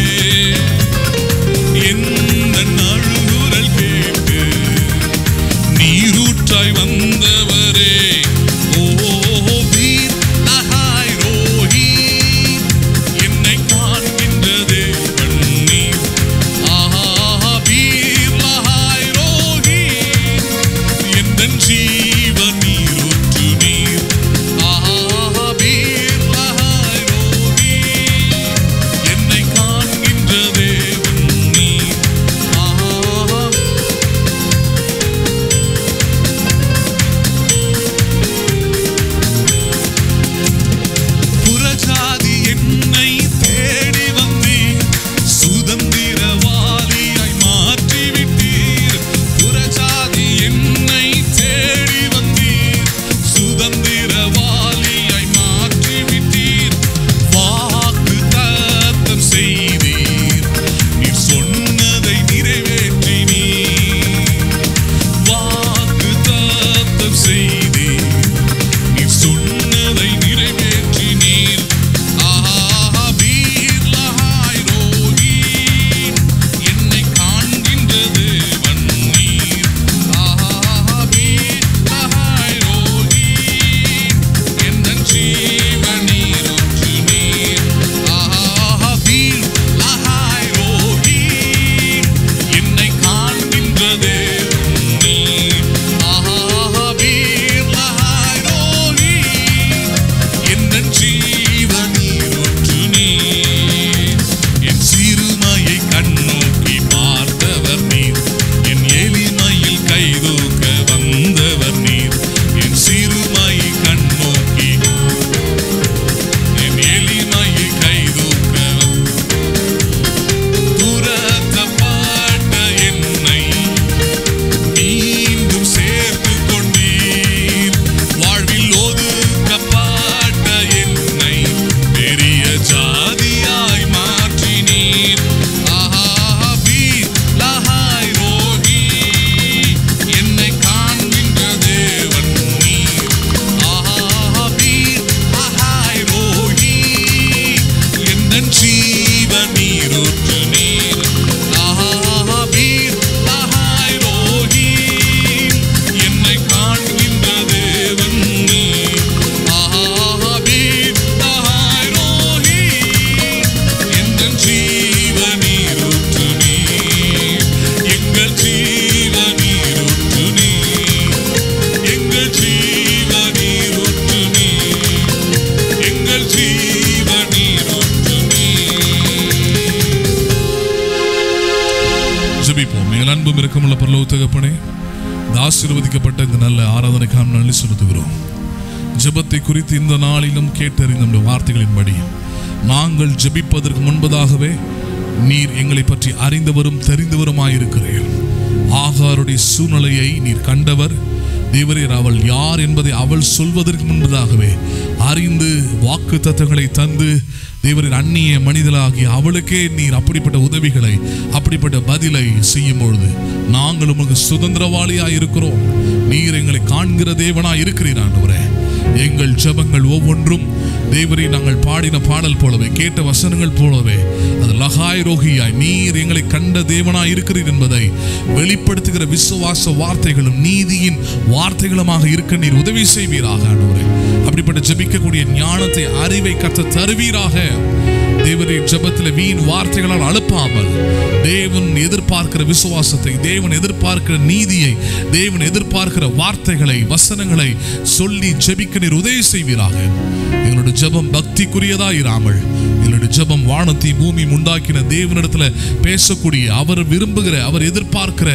எந்தன் அழுகுரல் கேட்டு நீரூற்றாய் வந்தவரே. ஓ வீர் லஹாய் ரோஹி, என்னை காண்கின்ற தேவன் நீர். ஆஹா வீர் லஹாய் ரோஹி, எந்தன் ஜீவ நீரூற்று நீர். ஆஹா வீர் லஹாய் ரோஹி, என்னை காண்கின்ற தேவன் நீர். ஆஹா புறஜாதி என்னை தேடி வந்தீர், சுதந்திரவாளியாய் மாற்றிவிட்டீர். புறஜாதி என்னை தேடி வந்தீர், சுதந்திரவாளியாய் மாற்றிவிட்டீர். வாக்கு தத்தம் செய்தீர், நீர் சொன்னதை நிறைவேற்றினீர். வாக்கு தத்தம் செய்தீர், நீர் சொன்னதை நிறைவேற்றினீர். ஆஹா பீர் லஹாய் ரோஹி, என்னை காண்கின்ற தேவன் நீர். ஆஹா பீர் லஹாய் ரோஹி, எந்தன் ஜீவ நீரூற்று நீர். ஆஹா பீர் லஹாய் ரோஹி, என்னை காண்கின்ற தேவன் நீர். ஆஹா பீர் லஹாய் ரோஹி, எந்தன் ஜீவ நீரூற்று நீர். என் சிறுமையை கண்ணோக்கி பார்த்தவர் நீர், என் எளிமையில் கைதூக்க வந்தவர் நீர். என் சிறுமையை கண்ணோக்கி என் எளிமையை கைதூக்க துரத்தப்பட்ட என்னை மீண்டும் சேர்த்து கொண்டீர். வாழ்வில் ஒதுக்கப்பட்ட என்னை பெரிய ஜாதியாய் மாற்றினீர். ஆஹா பீர் லஹாய் ரோஹி, என்னை காண்கின்ற தேவன் நீர். ஆஹா பீர் லஹாய் ரோஹி, எந்தன் ஜீவ நீரூற்று நீர். ஆஹா பீர் லஹாய் ரோஹி, என்னை காண்கின்ற தேவன் நீர். ஆஹா பீர் லஹாய் ரோஹி, எந்தன் ஜீவ நீரூற்று நீர். எங்கள் ஜீவ நீரூற்று நீர். எங்கள் ஜீவ நீரூற்று நீர். எங்கள் ஜீவ நீரூற்று நீர். ஜெபிப்போம். எங்கள் அன்பும் இரக்கமுள்ள பரலோக தகப்பனே, இந்த ஆசீர்வதிக்கப்பட்ட இந்த நல்ல ஆராதனைக்காக நன்றி செலுத்துகிறோம். ஜெபத்தை குறித்து இந்த நாளிலும் கேட்டறிந்த நம்முடைய வார்த்தைகளின்படி நாங்கள் ஜெபிப்பதற்கு முன்பதாகவே நீர் எங்களை பற்றி அறிந்தவரும் தெரிந்தவருமாயிருக்கிறீர். ஆகாருடைய சூழ்நிலையை நீர் கண்டவர். தேவரீர் அவள் யார் என்பதை அவள் சொல்வதற்கு முன்பதாகவே அறிந்து வாக்கு தத்தங்களை தந்து தேவரின் அந்நிய மனிதனாகி அவளுக்கே நீர் அப்படிப்பட்ட உதவிகளை அப்படிப்பட்ட பதிலை செய்யும் பொழுது நாங்கள் உங்களுக்கு சுதந்திரவாளியாய் இருக்கிறோம். நீர் எங்களை காண்கிற தேவனாய் இருக்கிறீர் ஆண்டவரே. எங்கள் ஜெபங்கள் ஒவ்வொன்றும் தேவரே நாங்கள் பாடின பாடல் போலவே கேட்ட வசனங்கள் போலவே அது லகாய் ரோகியாய் நீர் எங்களை கண்ட தேவனாய் இருக்கிறீர் என்பதை வெளிப்படுத்துகிற விசுவாச வார்த்தைகளும் நீதியின் வார்த்தைகளுமாக இருக்க நீர் உதவி செய்வீராக ஆண்டவரே. அப்படிப்பட்ட ஜெபிக்கக்கூடிய ஞானத்தை அறிவை கர்த்தர் தருவீராக. தேவனுடைய ஜெபத்தில் வீண் வார்த்தைகளால் அழுப்பாமல் தேவன் எதிர்பார்க்கிற விசுவாசத்தை, தேவன் எதிர்பார்க்கிற நீதியை, தேவன் எதிர்பார்க்கிற வார்த்தைகளை, வசனங்களை சொல்லி ஜெபிக்க நீர் உதவி செய்வீராக. எங்களுடைய ஜெபம் பக்திக்குரியதா இராமல், எங்களுடைய ஜெபம் வானத்தை பூமி உண்டாக்கின தேவனிடத்துல பேசக்கூடிய, அவர் விரும்புகிற, அவர் எதிர்பார்க்கிற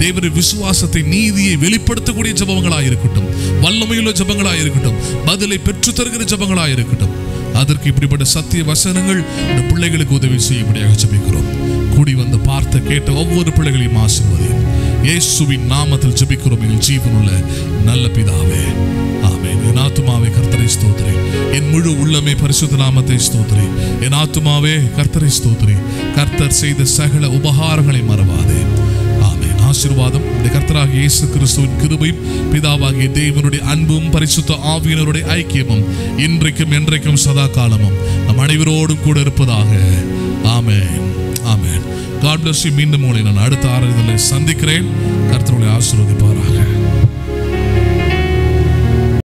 தேவனுடைய விசுவாசத்தை, நீதியை வெளிப்படுத்தக்கூடிய ஜெபங்களாக இருக்கட்டும், வல்லமையுள்ள ஜெபங்களாக இருக்கட்டும், பதிலை பெற்று தருகிற ஜெபங்களாக இருக்கட்டும். அதற்கு இப்படிப்பட்ட சத்திய வசனங்கள் இந்த பிள்ளைகளுக்கு உதவி செய்யும்படியாக ஜெபிக்கிறோம். கூடி வந்து பார்த்த கேட்ட ஒவ்வொரு பிள்ளைகளையும் ஆசீர்வதியும். இயேசுவின் நாமத்தில் ஜெபிக்கிறோம் எங்கள் ஜீவனுள்ள நல்ல பிதாவே, ஆமென். என் ஆத்துமாவே கர்த்தரை ஸ்தோத்திரி, என் முழு உள்ளமே பரிசுத்த நாமத்தை ஸ்தோத்திரி. என் ஆத்துமாவே கர்த்தரை ஸ்தோத்திரி, கர்த்தர் செய்த சகல உபகாரங்களை மறவாதே. ஆமென். ஆசீர்வாதம் கர்த்தராகிய இயேசு கிறிஸ்துவின் கிருபையும் பிதாவாகிய தேவனுடைய அன்பும் பரிசுத்த ஆவியினருடைய ஐக்கியமும் இன்றைக்கும் என்றைக்கும் சதா காலமும் நம் அனைவரோடும் கூட இருப்பதாக. ஆமென். ஆமென். God bless you. மீண்டும் உங்களை நான் அடுத்த ஆராதனையில் சந்திக்கிறேன். கர்த்தருடைய ஆசீர்வதிப்பாராக.